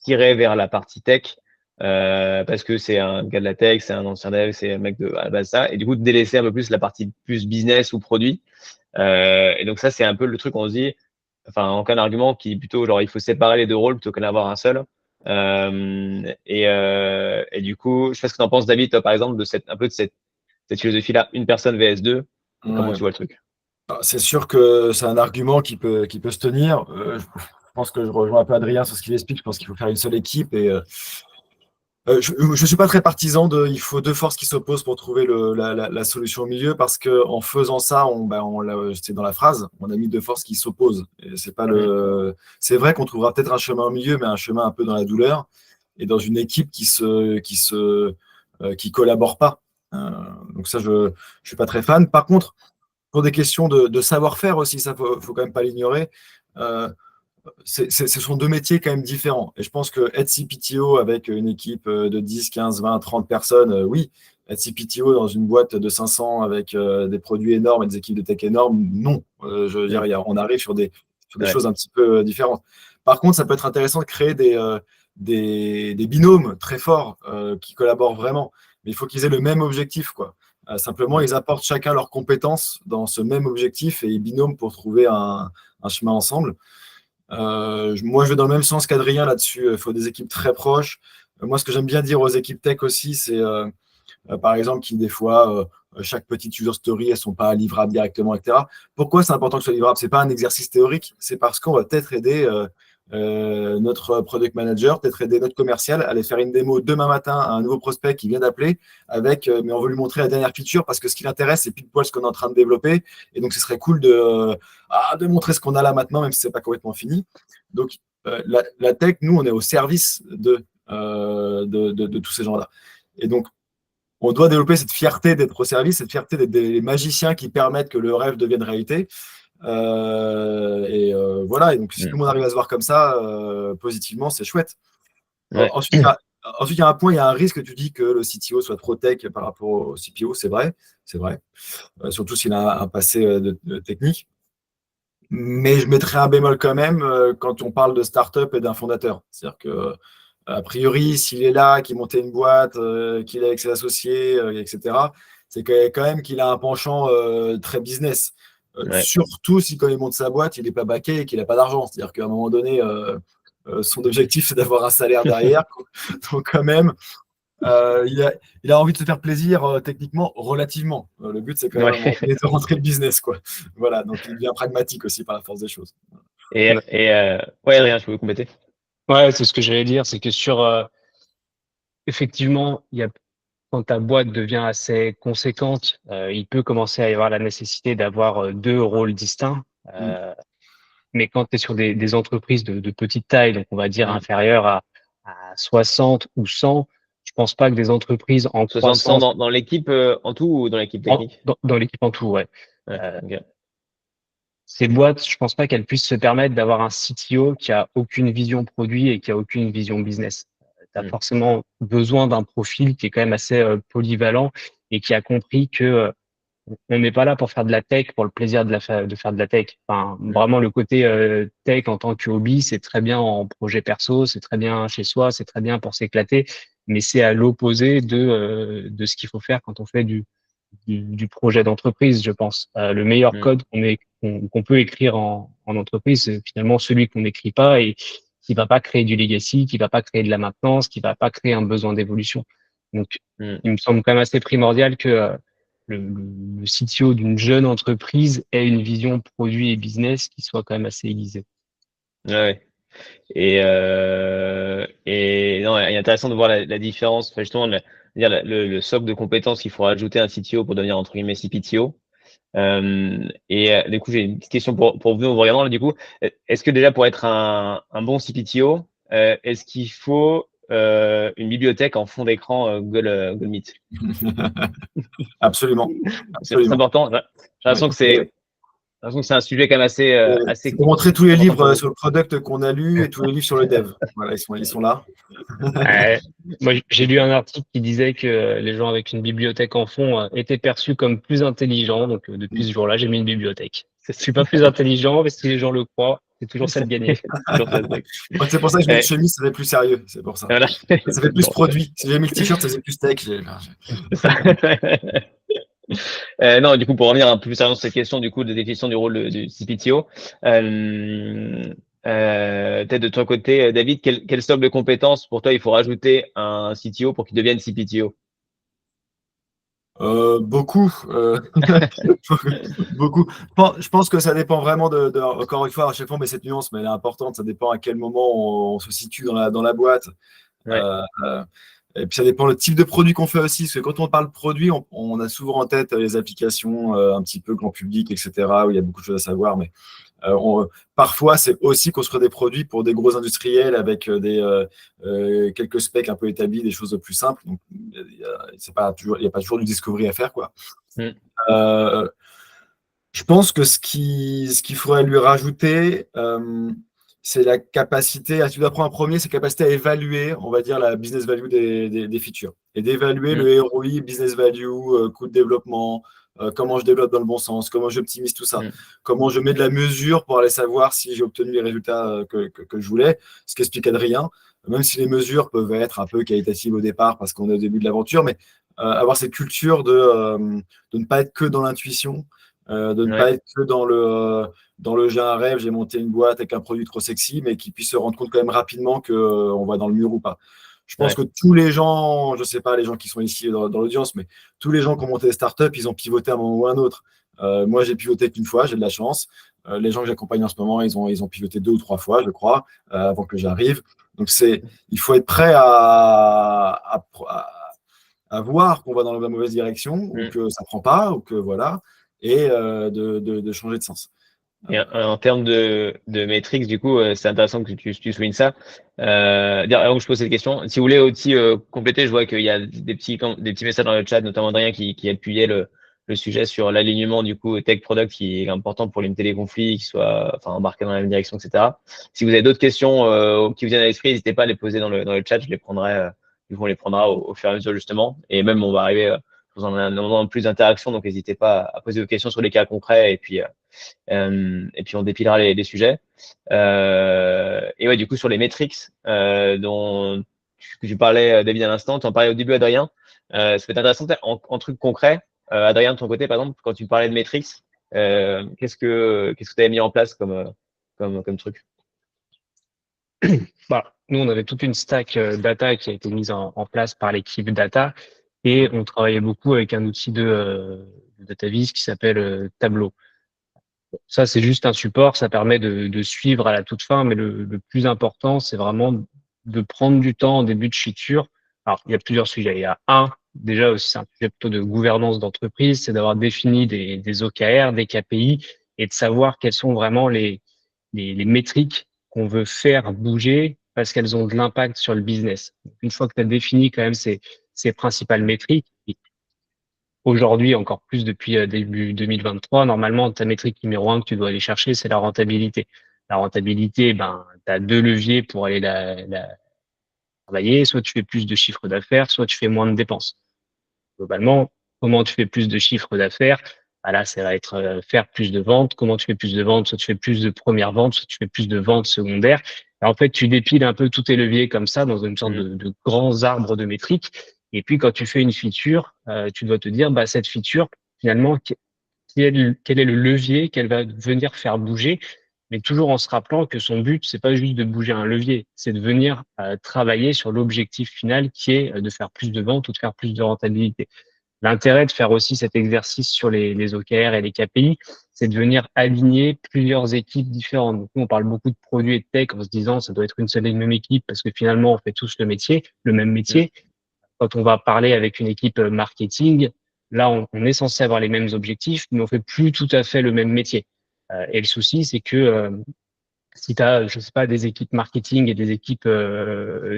tirer vers la partie tech, parce que c'est un gars de la tech, c'est un ancien dev, c'est un mec de, à la base ça, et du coup, de délaisser un peu plus la partie plus business ou produit. Et donc ça, c'est un peu le truc, on se dit, enfin, aucun argument qui est plutôt genre il faut séparer les deux rôles plutôt qu'en avoir un seul. Et du coup, je sais pas ce que tu en penses, David, toi, par exemple, de un peu de cette philosophie-là, une personne vs 2, comment Ouais. tu vois le truc? C'est sûr que c'est un argument qui peut se tenir. Je pense que je rejoins un peu Adrien sur ce qu'il explique. Je pense qu'il faut faire une seule équipe. Je ne suis pas très partisan de il faut deux forces qui s'opposent pour trouver la solution au milieu parce qu'en faisant ça, c'est dans la phrase, on a mis deux forces qui s'opposent. Et c'est vrai qu'on trouvera peut-être un chemin au milieu, mais un chemin un peu dans la douleur et dans une équipe qui collabore pas. Euh, donc ça, je ne suis pas très fan. Par contre, pour des questions de savoir-faire aussi, ça faut quand même pas l'ignorer. Euh, ce sont deux métiers quand même différents. Et je pense que être CPTO avec une équipe de 10, 15, 20, 30 personnes, oui. Être CPTO dans une boîte de 500 avec des produits énormes et des équipes de tech énormes, non. Je veux dire, Mm. on arrive sur des Ouais. choses un petit peu différentes. Par contre, ça peut être intéressant de créer des binômes très forts qui collaborent vraiment. Mais il faut qu'ils aient le même objectif, quoi. Simplement, Mm. ils apportent chacun leurs compétences dans ce même objectif et ils binôment pour trouver un chemin ensemble. Moi, je vais dans le même sens qu'Adrien là-dessus. Il faut des équipes très proches. Moi, ce que j'aime bien dire aux équipes tech aussi, c'est par exemple qui des fois chaque petite user story, elles ne sont pas livrables directement, etc. Pourquoi c'est important que ce soit livrable? Ce n'est pas un exercice théorique, c'est parce qu'on va peut-être aider notre product manager, peut-être aider notre commercial à aller faire une démo demain matin à un nouveau prospect qui vient d'appeler mais on veut lui montrer la dernière feature parce que ce qui l'intéresse, c'est pile poil ce qu'on est en train de développer. Et donc, ce serait cool de montrer ce qu'on a là maintenant, même si ce n'est pas complètement fini. Donc, la tech, nous, on est au service de tous ces gens-là. Et donc, on doit développer cette fierté d'être au service, cette fierté d'être des magiciens qui permettent que le rêve devienne réalité. Voilà. Et donc, si tout le monde arrive à se voir comme ça, positivement, c'est chouette. Ouais. Ensuite, il y a un point, il y a un risque. Tu dis que le CTO soit trop tech par rapport au CPO. C'est vrai. Surtout s'il a un passé de technique. Mais je mettrais un bémol quand même quand on parle de start-up et d'un fondateur. C'est-à-dire que, a priori, s'il est là, qu'il monte une boîte, qu'il est avec ses associés, etc., c'est quand même qu'il a un penchant très business. Ouais. Surtout si quand il monte sa boîte, il n'est pas baqué et qu'il n'a pas d'argent. C'est-à-dire qu'à un moment donné, son objectif, c'est d'avoir un salaire derrière. Donc quand même, il a envie de se faire plaisir techniquement, relativement. Le but, c'est quand même de rentrer le business, quoi. Voilà, donc il devient pragmatique aussi par la force des choses. Ouais, Adrien, je peux vous compléter. Ouais, c'est ce que j'allais dire, c'est que effectivement, quand ta boîte devient assez conséquente, il peut commencer à y avoir la nécessité d'avoir deux rôles distincts. Mais quand tu es sur des entreprises de petite taille, donc on va dire inférieures à 60 ou 100, je pense pas que des entreprises en 60 croissance… dans l'équipe en tout ou dans l'équipe technique? Dans l'équipe en tout, ouais. Okay. Ces boîtes, je pense pas qu'elles puissent se permettre d'avoir un CTO qui a aucune vision produit et qui a aucune vision business. Tu as forcément besoin d'un profil qui est quand même assez polyvalent et qui a compris que on n'est pas là pour faire de la tech pour le plaisir de faire de la tech. Enfin, vraiment le côté tech en tant que hobby, c'est très bien en projet perso, c'est très bien chez soi, c'est très bien pour s'éclater, mais c'est à l'opposé de ce qu'il faut faire quand on fait du projet d'entreprise, je pense. Le meilleur code qu'on peut écrire en entreprise, c'est finalement celui qu'on n'écrit pas et qui va pas créer du legacy, qui va pas créer de la maintenance, qui va pas créer un besoin d'évolution. Donc, il me semble quand même assez primordial que le CTO d'une jeune entreprise ait une vision produit et business qui soit quand même assez aiguisée. Ouais. Et non, il est intéressant de voir la différence, enfin, justement, le socle de compétences qu'il faut rajouter à un CTO pour devenir entre guillemets CPTO. Du coup, j'ai une petite question pour vous regardant là, du coup. Est-ce que déjà pour être un bon CPTO, est-ce qu'il faut une bibliothèque en fond d'écran Google Meet? Absolument. C'est important. J'ai l'impression que c'est un sujet quand même assez pour montrer tous les livres sur le product qu'on a lu et tous les livres sur le dev. Voilà, ils sont là. Moi, j'ai lu un article qui disait que les gens avec une bibliothèque en fond étaient perçus comme plus intelligents. Donc, depuis ce jour-là, j'ai mis une bibliothèque. Je suis pas plus intelligent, mais si les gens le croient, c'est toujours ça de gagner. C'est pour ça que je mets une chemise, ça fait plus sérieux. C'est pour ça. Voilà. Ça fait plus produit. Si j'ai mis le t-shirt, ça fait plus tech. Non, du coup, pour revenir un peu plus sérieusement sur cette question du coup de définition du rôle du CPTO, peut-être de ton côté, David, quel stock de compétences pour toi il faut rajouter à un CTO pour qu'il devienne CPTO? Beaucoup. Beaucoup. Je pense que ça dépend vraiment encore une fois, à chaque fois, mais cette nuance, mais elle est importante. Ça dépend à quel moment on se situe dans la boîte. Ouais. Et puis ça dépend le type de produit qu'on fait aussi. Parce que quand on parle produit, on a souvent en tête les applications un petit peu grand public, etc., où il y a beaucoup de choses à savoir. Mais parfois, c'est aussi construire des produits pour des gros industriels avec quelques specs un peu établis, des choses plus simples. Donc, il n'y a pas toujours du discovery à faire, quoi. Je pense que ce qu'il faudrait lui rajouter, c'est la capacité, tu dois prendre un premier, c'est la capacité à évaluer, on va dire, la business value des features et d'évaluer le ROI, business value, coût de développement, comment je développe dans le bon sens, comment j'optimise tout ça, comment je mets de la mesure pour aller savoir si j'ai obtenu les résultats que je voulais, ce qu'explique Adrien, même si les mesures peuvent être un peu qualitatives au départ parce qu'on est au début de l'aventure, mais avoir cette culture de ne pas être que dans l'intuition, de ne pas être que dans le j'ai un rêve, j'ai monté une boîte avec un produit trop sexy, mais qui puisse se rendre compte quand même rapidement qu'on va dans le mur ou pas. Je pense que tous les gens, je ne sais pas les gens qui sont ici dans l'audience, mais tous les gens qui ont monté des startups, ils ont pivoté à un moment ou à un autre. Moi, j'ai pivoté qu'une fois, j'ai de la chance. Les gens que j'accompagne en ce moment, ils ont pivoté 2 ou 3 fois, je crois, avant que j'arrive. Donc, il faut être prêt à voir qu'on va dans la mauvaise direction, ou que ça ne prend pas, ou que voilà, et de changer de sens. Et en termes de métriques, du coup, c'est intéressant que tu soulignes ça. Avant que je pose cette question, si vous voulez aussi compléter, je vois qu'il y a des petits messages dans le chat, notamment Adrien qui appuyait le sujet sur l'alignement du coup tech product qui est important pour limiter les conflits, qui soient embarqués dans la même direction, etc. Si vous avez d'autres questions qui vous viennent à l'esprit, n'hésitez pas à les poser dans le chat, je les prendrai, on les prendra au fur et à mesure justement. Et même on va arriver dans un moment plus d'interaction, donc n'hésitez pas à poser vos questions sur les cas concrets et puis on dépilera les sujets. Et ouais, du coup, sur les metrics que tu parlais, David, à l'instant, tu en parlais au début, Adrien. Ça peut être intéressant en truc concret. Adrien, de ton côté, par exemple, quand tu parlais de metrics, qu'est-ce que tu avais mis en place comme truc? Nous, on avait toute une stack data qui a été mise en place par l'équipe data et on travaillait beaucoup avec un outil de data vis qui s'appelle Tableau. Ça, c'est juste un support, ça permet de suivre à la toute fin, mais le plus important, c'est vraiment de prendre du temps en début de feature. Alors, il y a plusieurs sujets. Il y a déjà aussi, c'est un sujet plutôt de gouvernance d'entreprise, c'est d'avoir défini des OKR, des KPI et de savoir quelles sont vraiment les métriques qu'on veut faire bouger parce qu'elles ont de l'impact sur le business. Une fois que tu as défini quand même ces principales métriques, aujourd'hui, encore plus depuis début 2023, normalement, ta métrique numéro 1 que tu dois aller chercher, c'est la rentabilité. La rentabilité, tu as 2 leviers pour aller la travailler. Soit tu fais plus de chiffre d'affaires, soit tu fais moins de dépenses. Globalement, comment tu fais plus de chiffre d'affaires? Là, ça va être faire plus de ventes. Comment tu fais plus de ventes? Soit tu fais plus de premières ventes, soit tu fais plus de ventes secondaires. Et en fait, tu dépiles un peu tous tes leviers comme ça dans une sorte de grands arbres de métriques. Et puis, quand tu fais une feature, tu dois te dire, cette feature, finalement, quel est le levier qu'elle va venir faire bouger, mais toujours en se rappelant que son but, c'est pas juste de bouger un levier, c'est de venir travailler sur l'objectif final qui est de faire plus de ventes ou de faire plus de rentabilité. L'intérêt de faire aussi cet exercice sur les OKR et les KPI, c'est de venir aligner plusieurs équipes différentes. Donc, nous, on parle beaucoup de produits et de tech en se disant ça doit être une seule et une même équipe parce que finalement, on fait tous le même métier. Quand on va parler avec une équipe marketing, là, on est censé avoir les mêmes objectifs, mais on fait plus tout à fait le même métier. Et le souci, c'est que si tu as, je sais pas, des équipes marketing et des équipes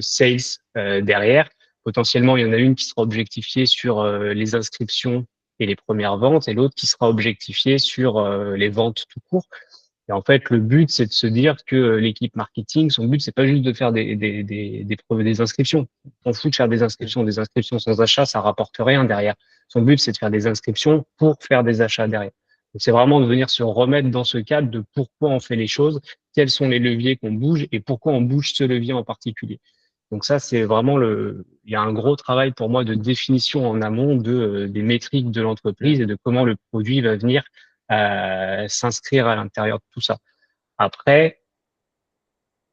sales derrière, potentiellement, il y en a une qui sera objectifiée sur les inscriptions et les premières ventes, et l'autre qui sera objectifiée sur les ventes tout court. Et en fait, le but, c'est de se dire que l'équipe marketing, son but, c'est pas juste de faire des inscriptions. On fout de faire des inscriptions. Des inscriptions sans achat, ça rapporte rien derrière. Son but, c'est de faire des inscriptions pour faire des achats derrière. Donc, c'est vraiment de venir se remettre dans ce cadre de pourquoi on fait les choses, quels sont les leviers qu'on bouge et pourquoi on bouge ce levier en particulier. Donc ça, c'est vraiment il y a un gros travail pour moi de définition en amont des métriques de l'entreprise et de comment le produit va venir s'inscrire à l'intérieur de tout ça. Après,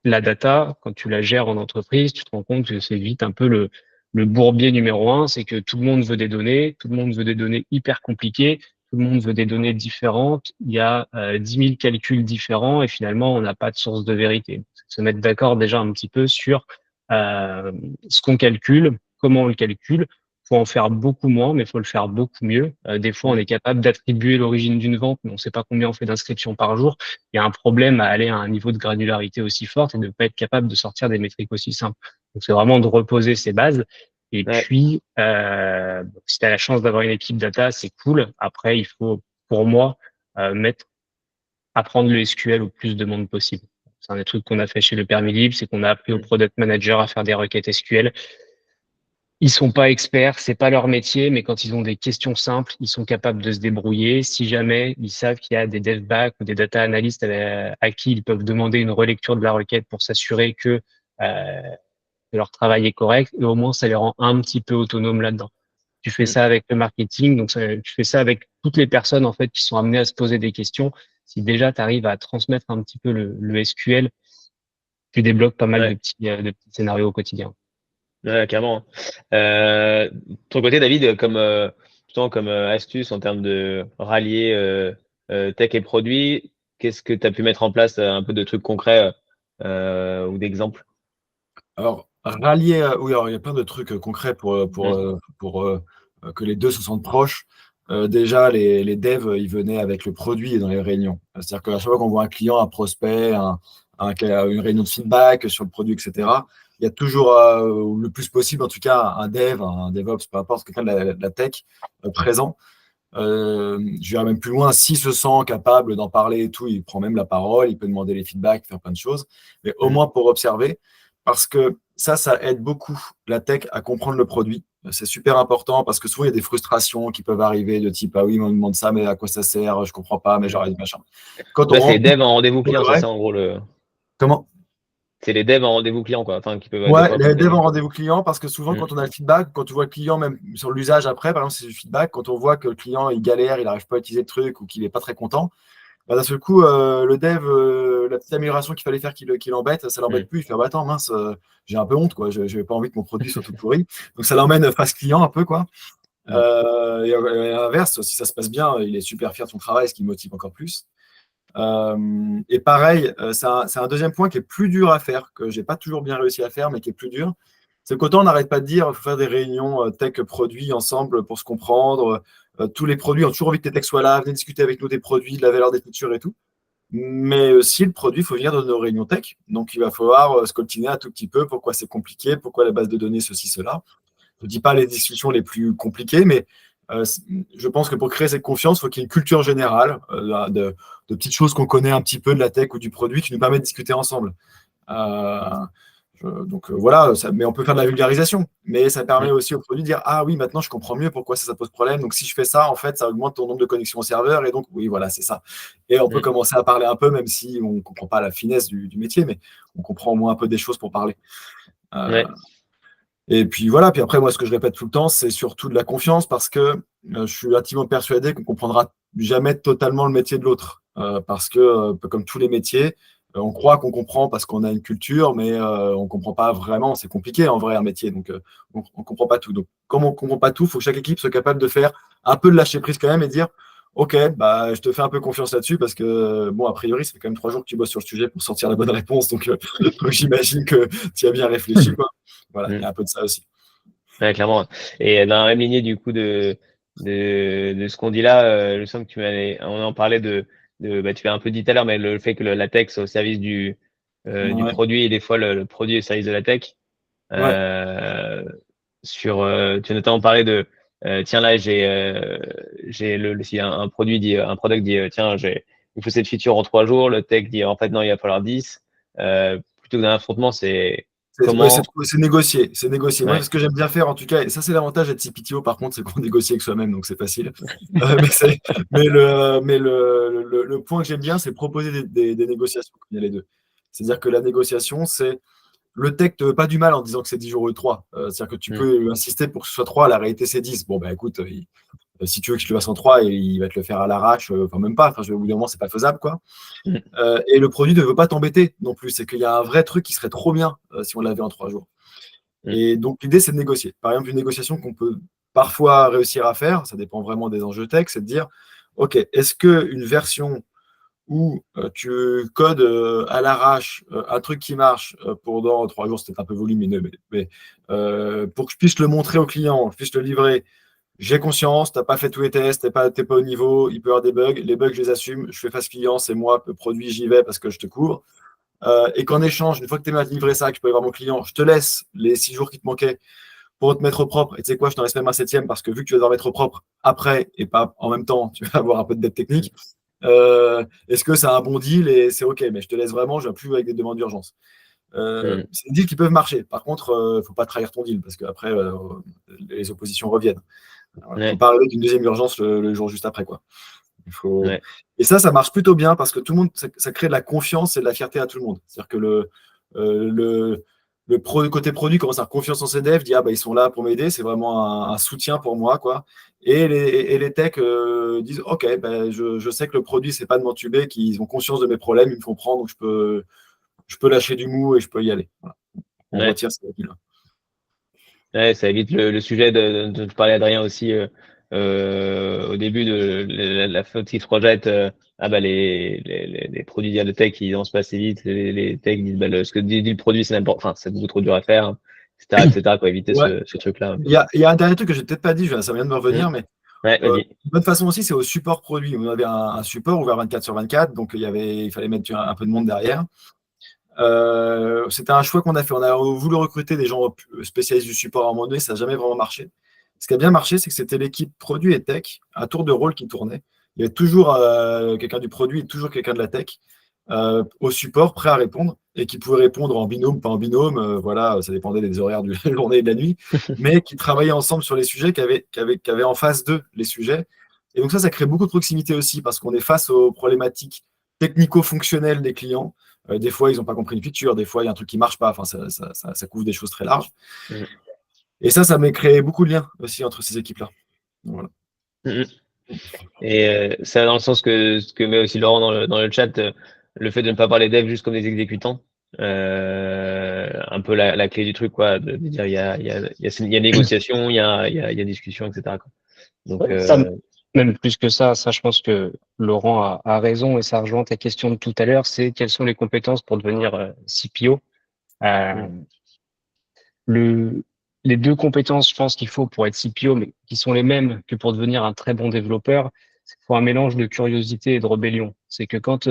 la data, quand tu la gères en entreprise, tu te rends compte que c'est vite un peu le bourbier numéro 1, c'est que tout le monde veut des données, tout le monde veut des données hyper compliquées, tout le monde veut des données différentes, il y a 10 000 calculs différents et finalement, on n'a pas de source de vérité. Se mettre d'accord déjà un petit peu sur ce qu'on calcule, comment on le calcule, faut en faire beaucoup moins, mais il faut le faire beaucoup mieux. Des fois, on est capable d'attribuer l'origine d'une vente, mais on ne sait pas combien on fait d'inscriptions par jour. Il y a un problème à aller à un niveau de granularité aussi fort et de ne pas être capable de sortir des métriques aussi simples. Donc, c'est vraiment de reposer ses bases. Et puis, si tu as la chance d'avoir une équipe data, c'est cool. Après, il faut, pour moi, apprendre le SQL au plus de monde possible. C'est un des trucs qu'on a fait chez Le Permis Libre, c'est qu'on a appris au product manager à faire des requêtes SQL. Ils sont pas experts, c'est pas leur métier, mais quand ils ont des questions simples, ils sont capables de se débrouiller. Si jamais ils savent qu'il y a des dev back ou des data analysts à qui ils peuvent demander une relecture de la requête pour s'assurer que leur travail est correct, et au moins ça les rend un petit peu autonomes là-dedans. Tu fais ça avec le marketing, donc tu fais ça avec toutes les personnes en fait qui sont amenées à se poser des questions. Si déjà tu arrives à transmettre un petit peu le SQL, tu débloques pas mal de petits scénarios au quotidien. Ouais, clairement. Ton côté, David, justement, comme astuce en termes de rallier tech et produits, qu'est-ce que tu as pu mettre en place, un peu de trucs concrets ou d'exemples? Alors, rallier, oui, alors il y a plein de trucs concrets pour que les deux se sentent proches. Déjà, les devs, ils venaient avec le produit dans les réunions. C'est-à-dire qu'à chaque fois qu'on voit un client, un prospect, une réunion de feedback sur le produit, etc., il y a toujours, le plus possible, en tout cas, un dev, un DevOps, peu importe, quelqu'un de la tech présent. Je vais même plus loin, s'il se sent capable d'en parler et tout, il prend même la parole, il peut demander les feedbacks, faire plein de choses, mais au moins pour observer, parce que ça aide beaucoup la tech à comprendre le produit. C'est super important parce que souvent il y a des frustrations qui peuvent arriver de type ah oui, on me demande ça, mais à quoi ça sert? Je comprends pas, mais j'arrive machin. Quand on Là, c'est les rencontre devs en rendez-vous le client, c'est vrai, ça en gros comment? c'est les devs en rendez-vous client, quoi. Enfin, qui peuvent des Ouais, fois les devs poser. en rendez-vous client, parce que souvent, Mm. quand on a le feedback, quand tu vois le client, même sur l'usage après, par exemple, c'est du feedback, quand on voit que le client, il galère, il n'arrive pas à utiliser le truc ou qu'il n'est pas très content, bah, d'un seul coup, le dev, la petite amélioration qu'il fallait faire qui l'embête, ça l'embête Mm. plus. Il fait bah, attends, mince, j'ai un peu honte, quoi. Je n'ai pas envie que mon produit soit tout pourri. Donc ça l'emmène face client un peu, quoi. Mm. Et à l'inverse, si ça se passe bien, il est super fier de son travail, ce qui me motive encore plus. Et pareil, c'est un deuxième point qui est plus dur à faire, que j'ai pas toujours bien réussi à faire, mais qui est plus dur. C'est qu'autant on n'arrête pas de dire, il faut faire des réunions tech produits ensemble pour se comprendre. Tous les produits ont toujours envie que tes techs soient là, venez discuter avec nous des produits, de la valeur des features et tout. Mais aussi, le produit, il faut venir de nos réunions tech. Donc, il va falloir scoltiner un tout petit peu pourquoi c'est compliqué, pourquoi la base de données, ceci, cela. Je ne dis pas les discussions les plus compliquées, mais je pense que pour créer cette confiance, il faut qu'il y ait une culture générale de petites choses qu'on connaît un petit peu de la tech ou du produit qui nous permettent de discuter ensemble. Euh, donc voilà, mais on peut faire de la vulgarisation, mais ça permet Mm. aussi au produit de dire ah oui, maintenant je comprends mieux pourquoi ça pose problème. Donc si je fais ça, en fait, ça augmente ton nombre de connexions au serveur et donc oui, voilà, c'est ça. Et on peut Mm. commencer à parler un peu, même si on ne comprend pas la finesse du métier, mais on comprend au moins un peu des choses pour parler. Euh, Ouais. et puis voilà, puis après, moi, ce que je répète tout le temps, c'est surtout de la confiance parce que je suis intimement persuadé qu'on ne comprendra jamais totalement le métier de l'autre. Parce que, comme tous les métiers, on croit qu'on comprend parce qu'on a une culture, mais on ne comprend pas vraiment. C'est compliqué en vrai, un métier. Donc, on ne comprend pas tout. Donc, comme on ne comprend pas tout, il faut que chaque équipe soit capable de faire un peu de lâcher prise quand même et dire OK, bah, je te fais un peu confiance là-dessus parce que, bon, a priori, ça fait quand même 3 jours que tu bosses sur le sujet pour sortir la bonne réponse. Donc, donc j'imagine que tu as bien réfléchi, quoi. Voilà, il y Mm. a un peu de ça aussi. Ouais, clairement. Et dans la même lignée du coup de ce qu'on dit là, je sens que on en parlait bah, tu l'as un peu dit tout à l'heure, mais le fait que la tech soit au service du Ouais, produit et des fois le produit est au service de la tech. ouais, Euh, tu as notamment parlé de, tiens là j'ai si un produit dit, un product dit, tiens il faut cette feature en 3 jours, le tech dit en fait non il va falloir 10. Plutôt que d'un affrontement, c'est ouais, comment. c'est négocier. C'est négocier. Moi, Ouais. ce que j'aime bien faire, en tout cas, et ça, c'est l'avantage d'être CPTO, par contre, c'est qu'on négocie avec soi-même, donc c'est facile. Mais, le point que j'aime bien, c'est proposer des négociations, comme il y a les deux. C'est-à-dire que la négociation, c'est le tech ne veut pas du mal en disant que c'est 10 jours ou 3. C'est-à-dire que tu Mm. peux insister pour que ce soit 3, la réalité, c'est 10. Bon, bah écoute, si tu veux que je le fasse en 3, il va te le faire à l'arrache, enfin même pas, enfin, au bout d'un moment, c'est pas faisable, quoi. Mm. Et le produit ne veut pas t'embêter non plus. C'est qu'il y a un vrai truc qui serait trop bien si on l'avait en 3 jours. Mm. Et donc, l'idée, c'est de négocier. Par exemple, une négociation qu'on peut parfois réussir à faire, ça dépend vraiment des enjeux tech, c'est de dire, OK, est-ce qu'une version où tu codes à l'arrache un truc qui marche pendant 3 jours, c'est peut-être un peu volumineux, mais pour que je puisse le montrer au client, je puisse le livrer, j'ai conscience, tu n'as pas fait tous les tests, tu n'es pas au niveau, il peut y avoir des bugs, les bugs, je les assume, je fais face client, c'est moi, le produit, j'y vais parce que je te couvre. Et qu'en échange, une fois que tu es livré ça, que je peux aller voir mon client, je te laisse les 6 jours qui te manquaient pour te mettre au propre. Et tu sais quoi, je t'en laisse même un septième parce que vu que tu vas devoir mettre au propre après et pas en même temps, tu vas avoir un peu de dette technique. Est-ce que c'est un bon deal et c'est OK, mais je te laisse vraiment, je ne viens plus avec des demandes d'urgence. Mm. C'est des deals qui peuvent marcher. Par contre, il ne faut pas trahir ton deal parce qu'après, les oppositions reviennent. Il ne faut Ouais. pas arriver avec une deuxième urgence le jour juste après, quoi. Il faut... Ouais. Et ça marche plutôt bien parce que tout le monde, ça crée de la confiance et de la fierté à tout le monde. C'est-à-dire que côté produit commence à avoir confiance en ses devs, dit ah bah ils sont là pour m'aider, c'est vraiment un soutien pour moi, quoi. Et les techs disent ok, bah, je sais que le produit c'est pas de m'entuber, qu'ils ont conscience de mes problèmes, ils me font prendre, donc je peux lâcher du mou et je peux y aller. Voilà. On Ouais. retire ce là. Ouais, ça évite le sujet de je parlais à Adrien aussi au début de la faute qui se projette. Ah bah les produits de tech ils avancent pas assez vite. Les techs disent bah ce que dit le produit c'est n'importe, enfin c'est beaucoup trop dur à faire, hein, etc. Pour éviter Ouais. ce truc-là. Il y a un dernier truc que j'ai peut-être pas dit, ça vient de me revenir, mais Ouais, vas-y. une bonne façon aussi, c'est au support produit. On avait un support ouvert 24/24, donc il fallait mettre un peu de monde derrière. C'était un choix qu'on a fait. On a voulu recruter des gens spécialistes du support à un moment donné, ça n'a jamais vraiment marché. Ce qui a bien marché, c'est que c'était l'équipe produit et tech, un tour de rôle qui tournait. Il y avait toujours quelqu'un du produit et toujours quelqu'un de la tech au support, prêt à répondre, et qui pouvait répondre en binôme, pas en binôme, voilà, ça dépendait des horaires de la journée et de la nuit, mais qui travaillaient ensemble sur les sujets, qui avaient en face d'eux les sujets. Et donc ça crée beaucoup de proximité aussi, parce qu'on est face aux problématiques technico-fonctionnelles des clients. Des fois, ils n'ont pas compris une feature, des fois, il y a un truc qui ne marche pas, enfin, ça couvre des choses très larges. Mhm. Et ça m'a créé beaucoup de liens aussi entre ces équipes-là. Voilà. Mhm. Et ça dans le sens que ce que met aussi Laurent dans le chat, le fait de ne pas voir les devs juste comme des exécutants, un peu la clé du truc, quoi, de dire il y a négociation, il y a discussion, etc., quoi. Donc Ça, même plus que ça, je pense que Laurent a raison et ça rejoint ta question de tout à l'heure, c'est quelles sont les compétences pour devenir CPO. Le, les deux compétences, je pense qu'il faut pour être CPO, mais qui sont les mêmes que pour devenir un très bon développeur, c'est qu'il faut un mélange de curiosité et de rébellion. C'est que quand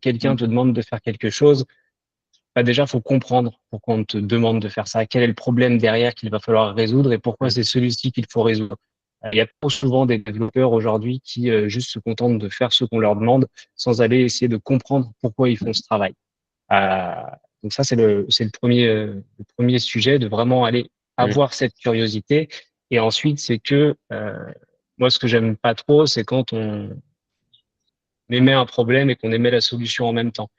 quelqu'un te demande de faire quelque chose, bah déjà, faut comprendre pourquoi on te demande de faire ça, quel est le problème derrière qu'il va falloir résoudre et pourquoi c'est celui-ci qu'il faut résoudre. Il y a trop souvent des développeurs aujourd'hui qui juste se contentent de faire ce qu'on leur demande sans aller essayer de comprendre pourquoi ils font ce travail. Euh, donc ça, c'est le premier sujet de vraiment aller avoir cette curiosité. Et ensuite, c'est que moi, ce que j'aime pas trop, c'est quand on émet un problème et qu'on émet la solution en même temps.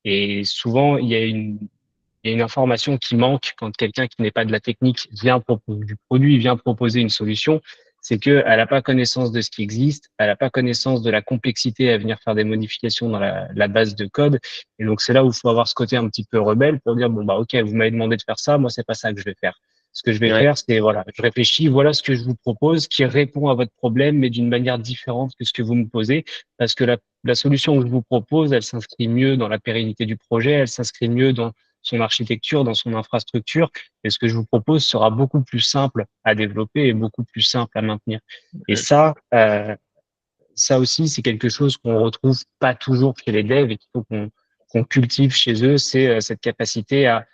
Et souvent, il y a une information qui manque quand quelqu'un qui n'est pas de la technique vient proposer du produit, vient proposer une solution, c'est qu'elle n'a pas connaissance de ce qui existe, elle n'a pas connaissance de la complexité à venir faire des modifications dans la base de code. Et donc, c'est là où il faut avoir ce côté un petit peu rebelle pour dire, bon, bah, OK, vous m'avez demandé de faire ça, moi, c'est pas ça que je vais faire. Ce que je vais ouais, faire, c'est, voilà, je réfléchis, voilà ce que je vous propose qui répond à votre problème, mais d'une manière différente que ce que vous me posez, parce que la solution que je vous propose, elle s'inscrit mieux dans la pérennité du projet, elle s'inscrit mieux dans son architecture, dans son infrastructure. Et ce que je vous propose sera beaucoup plus simple à développer et beaucoup plus simple à maintenir. Et ça aussi, c'est quelque chose qu'on retrouve pas toujours chez les devs et qu'il faut qu'on cultive chez eux, c'est cette capacité à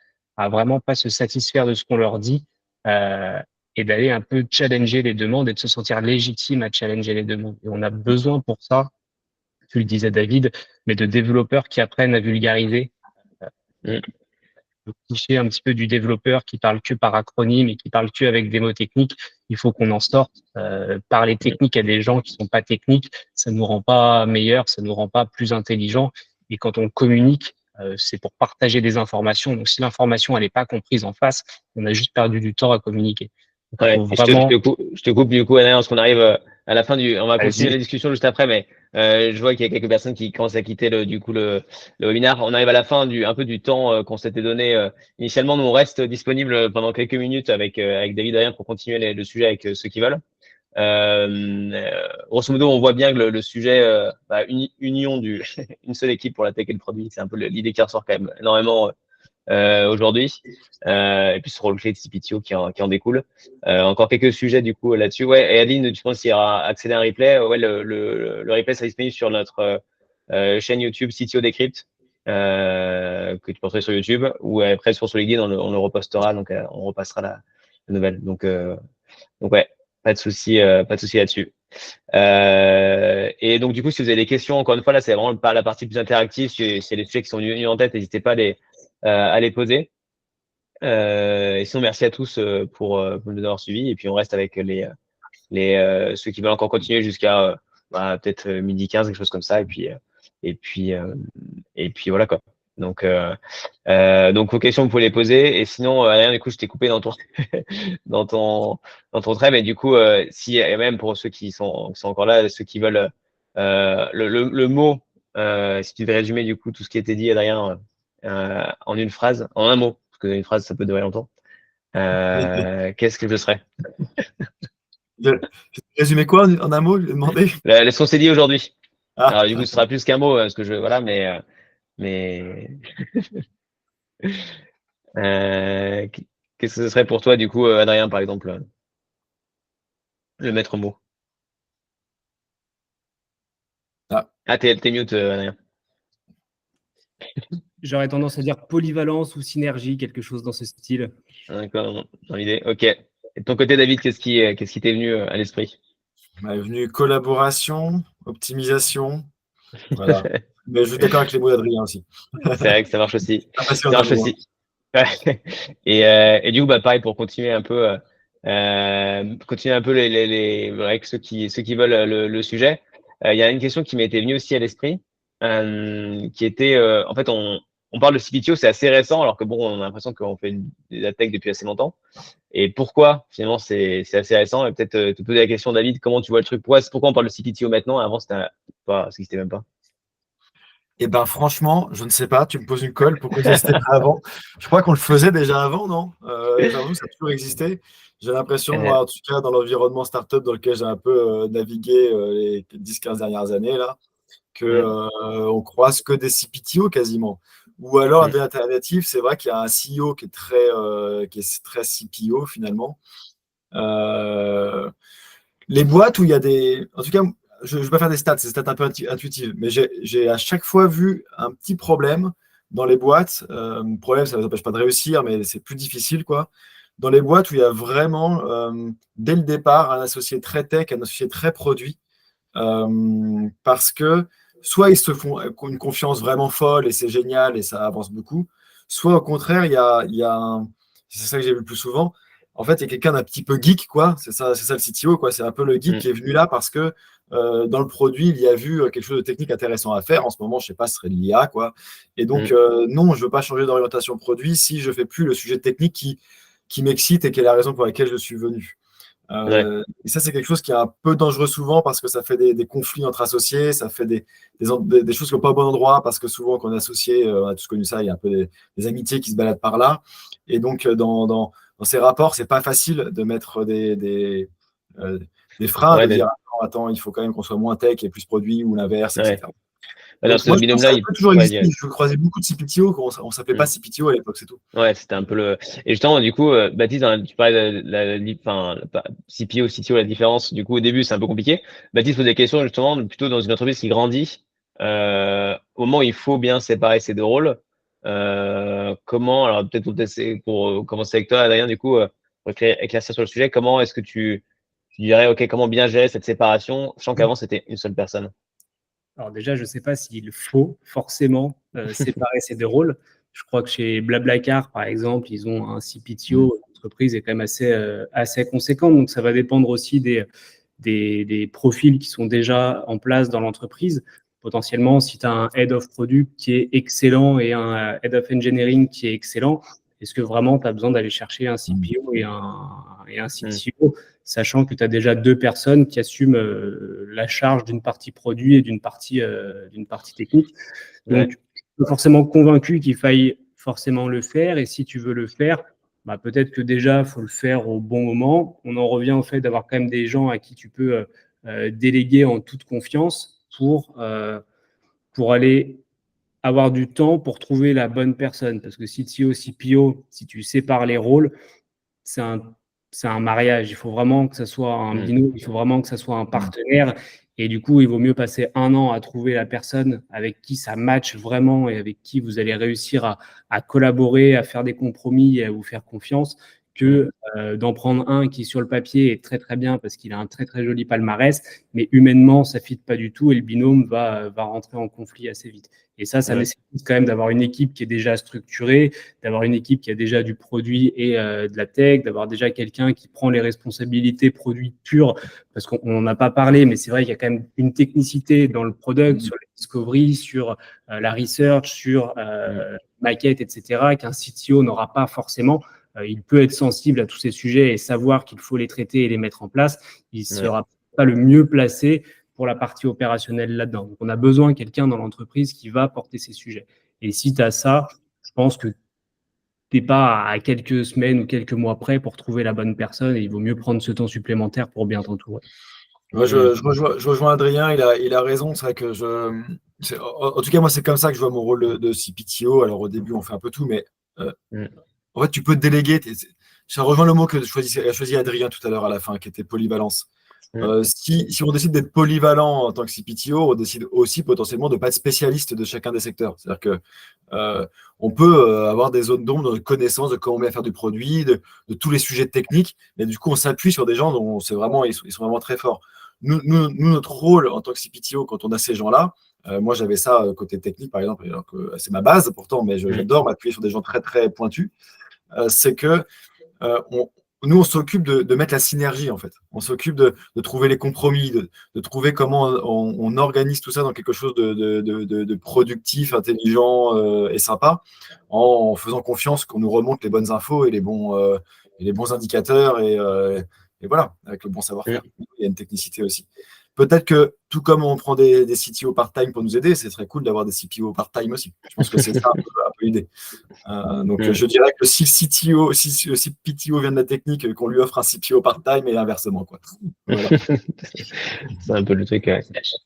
vraiment pas se satisfaire de ce qu'on leur dit et d'aller un peu challenger les demandes et de se sentir légitime à challenger les demandes. Et on a besoin pour ça, tu le disais David, mais de développeurs qui apprennent à vulgariser le cliché un petit peu du développeur qui parle que par acronyme et qui parle que avec des mots techniques. Il faut qu'on en sorte. Parler technique à des gens qui sont pas techniques, ça nous rend pas meilleurs, ça nous rend pas plus intelligents. Et quand on communique, c'est pour partager des informations. Donc, si l'information elle est pas comprise en face, on a juste perdu du temps à communiquer. Donc, il ouais. faut Et vraiment. je te coupe du coup, Alain, parce qu'on arrive à la fin on va continuer la Allez-y. discussion juste après, mais je vois qu'il y a quelques personnes qui commencent à quitter le webinaire. On arrive à la fin un peu du temps qu'on s'était donné initialement. Nous, on reste disponible pendant quelques minutes avec David et Adrien pour continuer le sujet avec ceux qui veulent. Grosso modo, on voit bien que le sujet, union une seule équipe pour la tech et le produit, c'est un peu l'idée qui ressort quand même énormément aujourd'hui. Et puis ce rôle clé de CPTO qui en découle. Encore quelques sujets du coup là-dessus. Ouais, et Adeline, tu penses qu'il y aura accès à un replay? Ouais, le replay sera disponible sur notre chaîne YouTube CTO Decrypt, que tu peux retrouver sur YouTube, ou après sur LinkedIn, on le repostera, donc on repassera la nouvelle. Donc ouais, pas de souci là-dessus. Et donc du coup, si vous avez des questions, encore une fois, là, c'est vraiment pas la partie plus interactive. Si c'est les sujets qui sont venus en tête, n'hésitez pas à les poser. Et sinon, merci à tous pour nous avoir suivis. Et puis, on reste avec ceux qui veulent encore continuer jusqu'à peut-être midi 15, quelque chose comme ça. Et puis, euh, et puis voilà quoi. Donc vos questions, vous pouvez les poser. Et sinon, Adrien, du coup, je t'ai coupé dans ton, dans ton trait. Mais du coup, si, et même pour ceux qui sont encore là, ceux qui veulent le mot, si tu devais résumer du coup tout ce qui a été dit, Adrien, en une phrase, en un mot, parce qu'une phrase, ça peut durer longtemps. Qu'est-ce que je serais? Résumer quoi en un mot, je lui ai demandé. Ce qu'on s'est dit aujourd'hui. Ah, Alors, du coup, ce sera plus qu'un mot, parce que voilà, mais qu'est-ce que ce serait pour toi, du coup, Adrien, par exemple, le maître mot? T'es mute, Adrien. J'aurais tendance à dire polyvalence ou synergie, quelque chose dans ce style. D'accord, dans l'idée. Ok. Et de ton côté, David, qu'est-ce qui t'est venu à l'esprit? m'est venu collaboration, optimisation. Voilà. Mais je suis d'accord avec les mots d'Adrien aussi. C'est vrai que ça marche aussi. Passion Ça marche d'amour. aussi. Ouais. Et du coup, pareil, pour continuer un peu, avec ceux qui veulent le sujet, il y a une question qui m'était venue aussi à l'esprit, qui était, en fait, on parle de CPTO, c'est assez récent, alors que bon, on a l'impression qu'on fait de la tech depuis assez longtemps. Et pourquoi, finalement, c'est assez récent? Et peut-être te poser la question, David, comment tu vois le truc? Pourquoi on parle de CPTO maintenant? Avant, ça n'existait même pas. Eh ben franchement, je ne sais pas, tu me poses une colle, pourquoi ça existait pas avant? Je crois qu'on le faisait déjà avant, non? J'ai l'impression que ça a toujours existé. J'ai l'impression, moi, en tout cas, dans l'environnement startup dans lequel j'ai un peu navigué les 10-15 dernières années, là, on croise que des CPTO quasiment. Ou alors, l'alternative, c'est vrai qu'il y a un CEO qui est très CPO finalement. Les boîtes où il y a des. En tout cas, je ne vais pas faire des stats, c'est des stats un peu intuitives, mais j'ai à chaque fois vu un petit problème dans les boîtes. Problème, ça ne empêche pas de réussir, mais c'est plus difficile, quoi. Dans les boîtes où il y a vraiment, dès le départ, un associé très tech, un associé très produit, parce que soit ils se font une confiance vraiment folle et c'est génial et ça avance beaucoup, soit au contraire, c'est ça que j'ai vu le plus souvent. En fait, il y a quelqu'un d'un petit peu geek, quoi. C'est ça le CTO, quoi. C'est un peu le geek qui est venu là parce que dans le produit, il y a vu quelque chose de technique intéressant à faire. En ce moment, je sais pas, ce serait de l'IA, quoi. Et donc, non, je veux pas changer d'orientation produit si je fais plus le sujet technique qui m'excite et qui est la raison pour laquelle je suis venu. Et ça, c'est quelque chose qui est un peu dangereux souvent parce que ça fait des conflits entre associés, ça fait des choses qui ne sont pas au bon endroit parce que souvent, quand on est associé, on a tous connu ça, il y a un peu des amitiés qui se baladent par là. Et donc, dans ces rapports, c'est pas facile de mettre des freins, de dire attends, il faut quand même qu'on soit moins tech et plus produit ou l'inverse, etc. Dans ce binôme-là, ça a toujours existé. Je croisais beaucoup de CPTO, on ne s'appelait pas CPTO à l'époque, c'est tout. Ouais, c'était un peu le. Et justement, du coup, Baptiste, tu parlais de CPO, CTO, la différence. Du coup, au début, c'est un peu compliqué. Baptiste pose des questions justement plutôt dans une entreprise qui grandit. Au moment où il faut bien séparer ces deux rôles. Comment, alors peut-être pour commencer avec toi, Adrien, du coup, pour éclaircir sur le sujet, comment est-ce que tu dirais, OK, comment bien gérer cette séparation, sachant qu'avant, c'était une seule personne? Alors déjà, je ne sais pas s'il faut forcément séparer ces deux rôles. Je crois que chez Blablacar, par exemple, ils ont un CPTO, l'entreprise est quand même assez conséquente. Donc, ça va dépendre aussi des profils qui sont déjà en place dans l'entreprise. Potentiellement, si tu as un Head of Product qui est excellent et un Head of Engineering qui est excellent, est-ce que vraiment tu as besoin d'aller chercher un CPO et un CTO, sachant que tu as déjà deux personnes qui assument la charge d'une partie produit et d'une partie technique. Donc, je suis pas forcément convaincu qu'il faille forcément le faire. Et si tu veux le faire, bah, peut-être que déjà, il faut le faire au bon moment. On en revient au fait d'avoir quand même des gens à qui tu peux déléguer en toute confiance pour aller avoir du temps pour trouver la bonne personne. Parce que CTO, CPO, si tu sépares les rôles, c'est un mariage. Il faut vraiment que ça soit un binôme, il faut vraiment que ça soit un partenaire. Et du coup, il vaut mieux passer 1 an à trouver la personne avec qui ça match vraiment et avec qui vous allez réussir à collaborer, à faire des compromis et à vous faire confiance que d'en prendre un qui, sur le papier, est très, très bien parce qu'il a un très, très joli palmarès, mais humainement, ça ne fit pas du tout et le binôme va rentrer en conflit assez vite. Et ça nécessite quand même d'avoir une équipe qui est déjà structurée, d'avoir une équipe qui a déjà du produit et de la tech, d'avoir déjà quelqu'un qui prend les responsabilités produits purs, parce qu'on n'en a pas parlé, mais c'est vrai qu'il y a quand même une technicité dans le product, sur la discovery, sur la research, sur maquette, etc., qu'un CTO n'aura pas forcément. Il peut être sensible à tous ces sujets et savoir qu'il faut les traiter et les mettre en place. Il ne sera pas le mieux placé pour la partie opérationnelle là-dedans. Donc, on a besoin de quelqu'un dans l'entreprise qui va porter ces sujets. Et si tu as ça, je pense que t'es pas à quelques semaines ou quelques mois près pour trouver la bonne personne et il vaut mieux prendre ce temps supplémentaire pour bien t'entourer. Moi, je rejoins Adrien, il a raison. C'est vrai que en tout cas, moi, c'est comme ça que je vois mon rôle de CPTO. Alors, au début, on fait un peu tout, mais en fait, tu peux te déléguer. Ça rejoint le mot que a choisi Adrien tout à l'heure à la fin, qui était polyvalence. Si on décide d'être polyvalent en tant que CPTO, on décide aussi potentiellement de ne pas être spécialiste de chacun des secteurs. C'est-à-dire que on peut avoir des zones d'ombre de connaissance de comment on met à faire du produit, de tous les sujets techniques, mais du coup, on s'appuie sur des gens dont ils sont vraiment très forts. Nous, notre rôle en tant que CPTO, quand on a ces gens-là, moi j'avais ça côté technique par exemple, alors que c'est ma base pourtant, mais j'adore m'appuyer sur des gens très très pointus, c'est que nous, on s'occupe de mettre la synergie, en fait. On s'occupe de trouver les compromis, de trouver comment on organise tout ça dans quelque chose de productif, intelligent et sympa, en faisant confiance qu'on nous remonte les bonnes infos et les bons indicateurs et voilà, avec le bon savoir-faire. Il y a une technicité aussi. Peut-être que, tout comme on prend des CTO part-time pour nous aider, ce serait cool d'avoir des CPO part-time aussi. Je pense que c'est ça un peu l'idée. Donc, je dirais que si le CPTO vient de la technique, qu'on lui offre un CPO part-time et inversement, quoi. Voilà. C'est un peu le truc,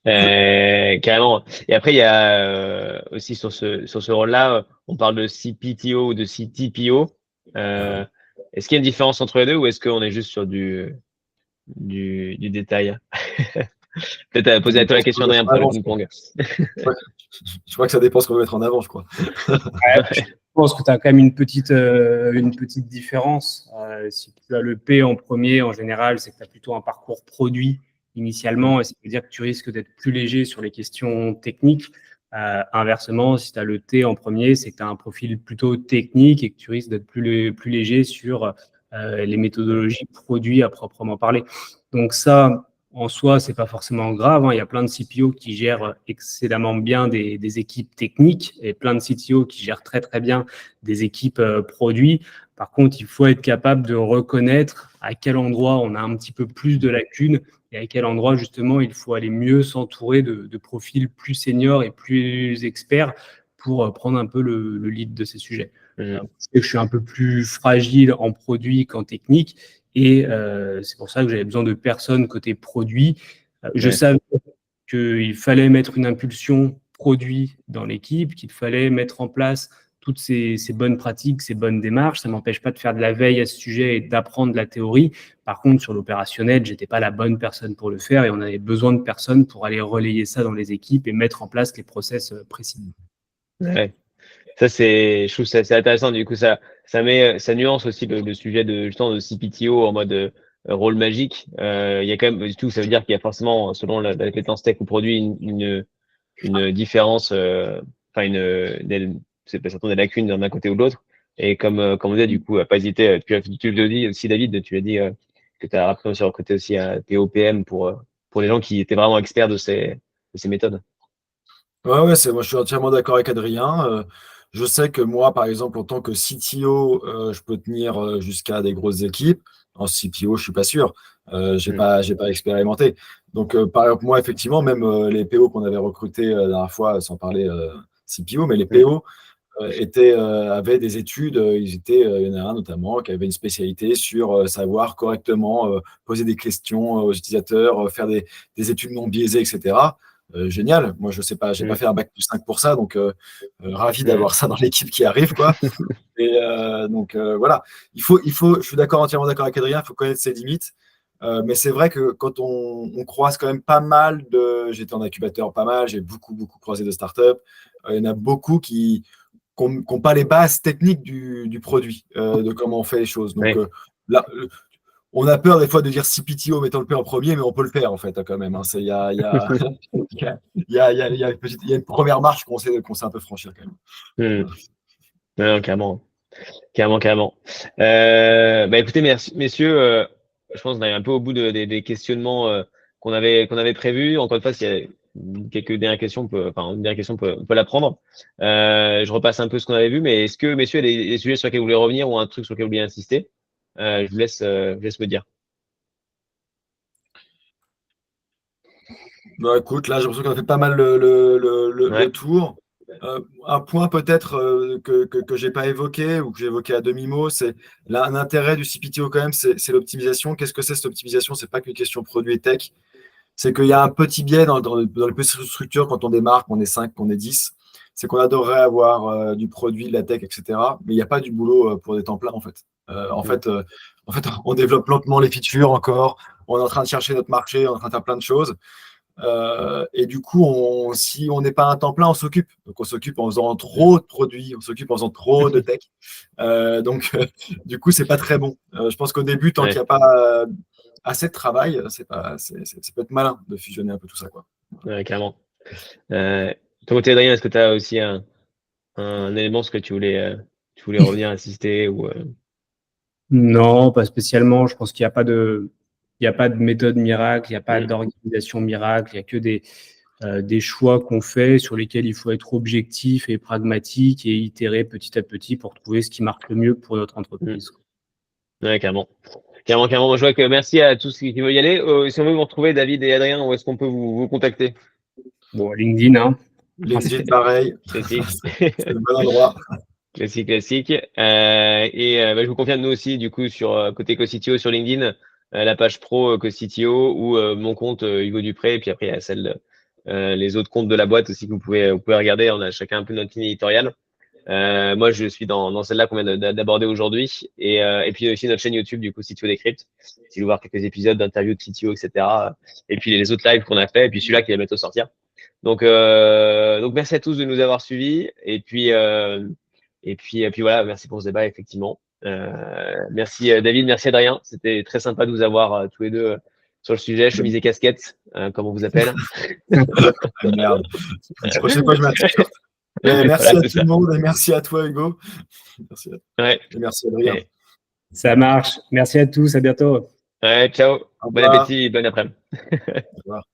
carrément. Et après, il y a aussi sur ce rôle-là, on parle de CPTO ou de CTPO. Est-ce qu'il y a une différence entre les deux ou est-ce qu'on est juste sur du détail? Peut-être à poser à toi la question, Adrien, pour faire le ping-pong. Je crois que ça dépend ce qu'on veut mettre en avant, je crois. Je pense que tu as quand même une petite différence. Si tu as le P en premier, en général, c'est que tu as plutôt un parcours produit initialement, et ça veut dire que tu risques d'être plus léger sur les questions techniques. Inversement, si tu as le T en premier, c'est que tu as un profil plutôt technique et que tu risques d'être plus léger sur les méthodologies produits à proprement parler. Donc ça, en soi, c'est pas forcément grave. Il y a plein de CPO qui gèrent excellemment bien des équipes techniques et plein de CTO qui gèrent très, très bien des équipes produits. Par contre, il faut être capable de reconnaître à quel endroit on a un petit peu plus de lacunes et à quel endroit, justement, il faut aller mieux s'entourer de profils plus seniors et plus experts pour prendre un peu le lead de ces sujets. Parce que je suis un peu plus fragile en produit qu'en technique. Et c'est pour ça que j'avais besoin de personnes côté produit. Je savais qu'il fallait mettre une impulsion produit dans l'équipe, qu'il fallait mettre en place toutes ces bonnes pratiques, ces bonnes démarches. Ça ne m'empêche pas de faire de la veille à ce sujet et d'apprendre la théorie. Par contre, sur l'opérationnel, je n'étais pas la bonne personne pour le faire et on avait besoin de personnes pour aller relayer ça dans les équipes et mettre en place les process précis. Ouais. Ça, je trouve ça c'est intéressant. Du coup, ça nuance aussi le sujet justement de CPTO en mode rôle magique. Il y a quand même, du tout, ça veut dire qu'il y a forcément, selon la compétence tech ou produit, une différence, enfin, c'est pas certainement des lacunes d'un côté ou de l'autre. Et comme on disait, du coup, à pas hésiter, tu le dis aussi, David, tu l'as dit que tu as appris aussi à recruter aussi un POPM pour les gens qui étaient vraiment experts de ces méthodes. Ouais, moi je suis entièrement d'accord avec Adrien. Je sais que moi, par exemple, en tant que CTO, je peux tenir jusqu'à des grosses équipes. En CPO, je suis pas sûr. J'ai pas expérimenté. Donc, par exemple, moi, effectivement, même les PO qu'on avait recrutés la dernière fois, sans parler CPO, mais les PO avaient des études. Il y en a un notamment qui avait une spécialité sur savoir correctement poser des questions aux utilisateurs, faire des études non biaisées, etc. Génial. Moi, je sais pas, j'ai pas fait un bac+5 pour ça, donc ravi d'avoir ça dans l'équipe qui arrive, quoi. Et donc voilà, je suis entièrement d'accord avec Adrien, il faut connaître ses limites. Mais c'est vrai que quand on croise quand même pas mal j'étais en incubateur pas mal, j'ai beaucoup croisé de startups. Il y en a beaucoup qui n'ont pas les bases techniques du produit, de comment on fait les choses. Donc là, on a peur des fois de dire CPTO mettant le P en premier, mais on peut le faire en fait quand même. Il y a une première marche qu'on sait un peu franchir quand même. Non, carrément. Écoutez, merci, messieurs. Je pense qu'on est un peu au bout des questionnements qu'on avait prévus. Encore une fois, s'il y a quelques dernières questions, une dernière question, on peut la prendre. Je repasse un peu ce qu'on avait vu, mais est-ce que, messieurs, il y a des sujets sur lesquels vous voulez revenir ou un truc sur lequel vous voulez insister? Je vous laisse me dire. Bah, écoute, là, j'ai l'impression qu'on a fait pas mal le tour. Un point peut-être que j'ai pas évoqué ou que j'ai évoqué à demi-mot, c'est là, un intérêt du CPTO quand même, c'est l'optimisation. Qu'est-ce que c'est cette optimisation? C'est pas qu'une question produit et tech. C'est qu'il y a un petit biais dans les petites structures quand on démarre, qu'on est 5, qu'on est 10. C'est qu'on adorerait avoir du produit, de la tech, etc. Mais il n'y a pas du boulot pour des temps pleins, en fait. En fait, on développe lentement les features encore. On est en train de chercher notre marché, on est en train de faire plein de choses. Et du coup, si on n'est pas un temps plein, on s'occupe. Donc, on s'occupe en faisant trop de produits, on s'occupe en faisant trop de tech. Du coup, c'est pas très bon. Je pense qu'au début, tant qu'il n'y a pas assez de travail, ça peut être malin de fusionner un peu tout ça, quoi. Ouais, clairement. Ton côté, Adrien, est-ce que tu as aussi un élément sur que tu voulais revenir insister ou Non, pas spécialement. Je pense qu'il n'y a pas de méthode miracle, il n'y a pas Mm. d'organisation miracle, il n'y a que des choix qu'on fait sur lesquels il faut être objectif et pragmatique et itérer petit à petit pour trouver ce qui marche le mieux pour notre entreprise. Ouais, carrément. Moi, je vois que merci à tous qui veulent y aller. Si on veut vous retrouver, David et Adrien, où est-ce qu'on peut vous contacter? Bon, LinkedIn, hein. LinkedIn, pareil. Classique. C'est le bon endroit. Classique. Je vous confirme, nous aussi, du coup, sur côté CoCTO sur LinkedIn, la page pro CoCTO ou mon compte Hugo Dupré. Et puis après, il y a les autres comptes de la boîte aussi que vous pouvez regarder. On a chacun un peu notre ligne éditoriale. Moi, je suis dans celle-là qu'on vient d'aborder aujourd'hui. Et puis aussi notre chaîne YouTube, du coup, CTO Decrypt. Si vous voulez voir quelques épisodes d'interviews de CTO, etc. Et puis les autres lives qu'on a fait. Et puis celui-là qui va bientôt sortir. Donc merci à tous de nous avoir suivis. Et puis voilà, merci pour ce débat, effectivement. Merci David, merci Adrien. C'était très sympa de vous avoir tous les deux sur le sujet, chemise et casquette, comme on vous appelle. Merde. La prochaine fois, je mets un t-shirt. Merci à tout le monde et merci à toi, Hugo. Merci. Ouais. Et merci Adrien. Ça marche. Merci à tous. À bientôt. Ouais, ciao. Bon appétit, bon après-midi. Au revoir.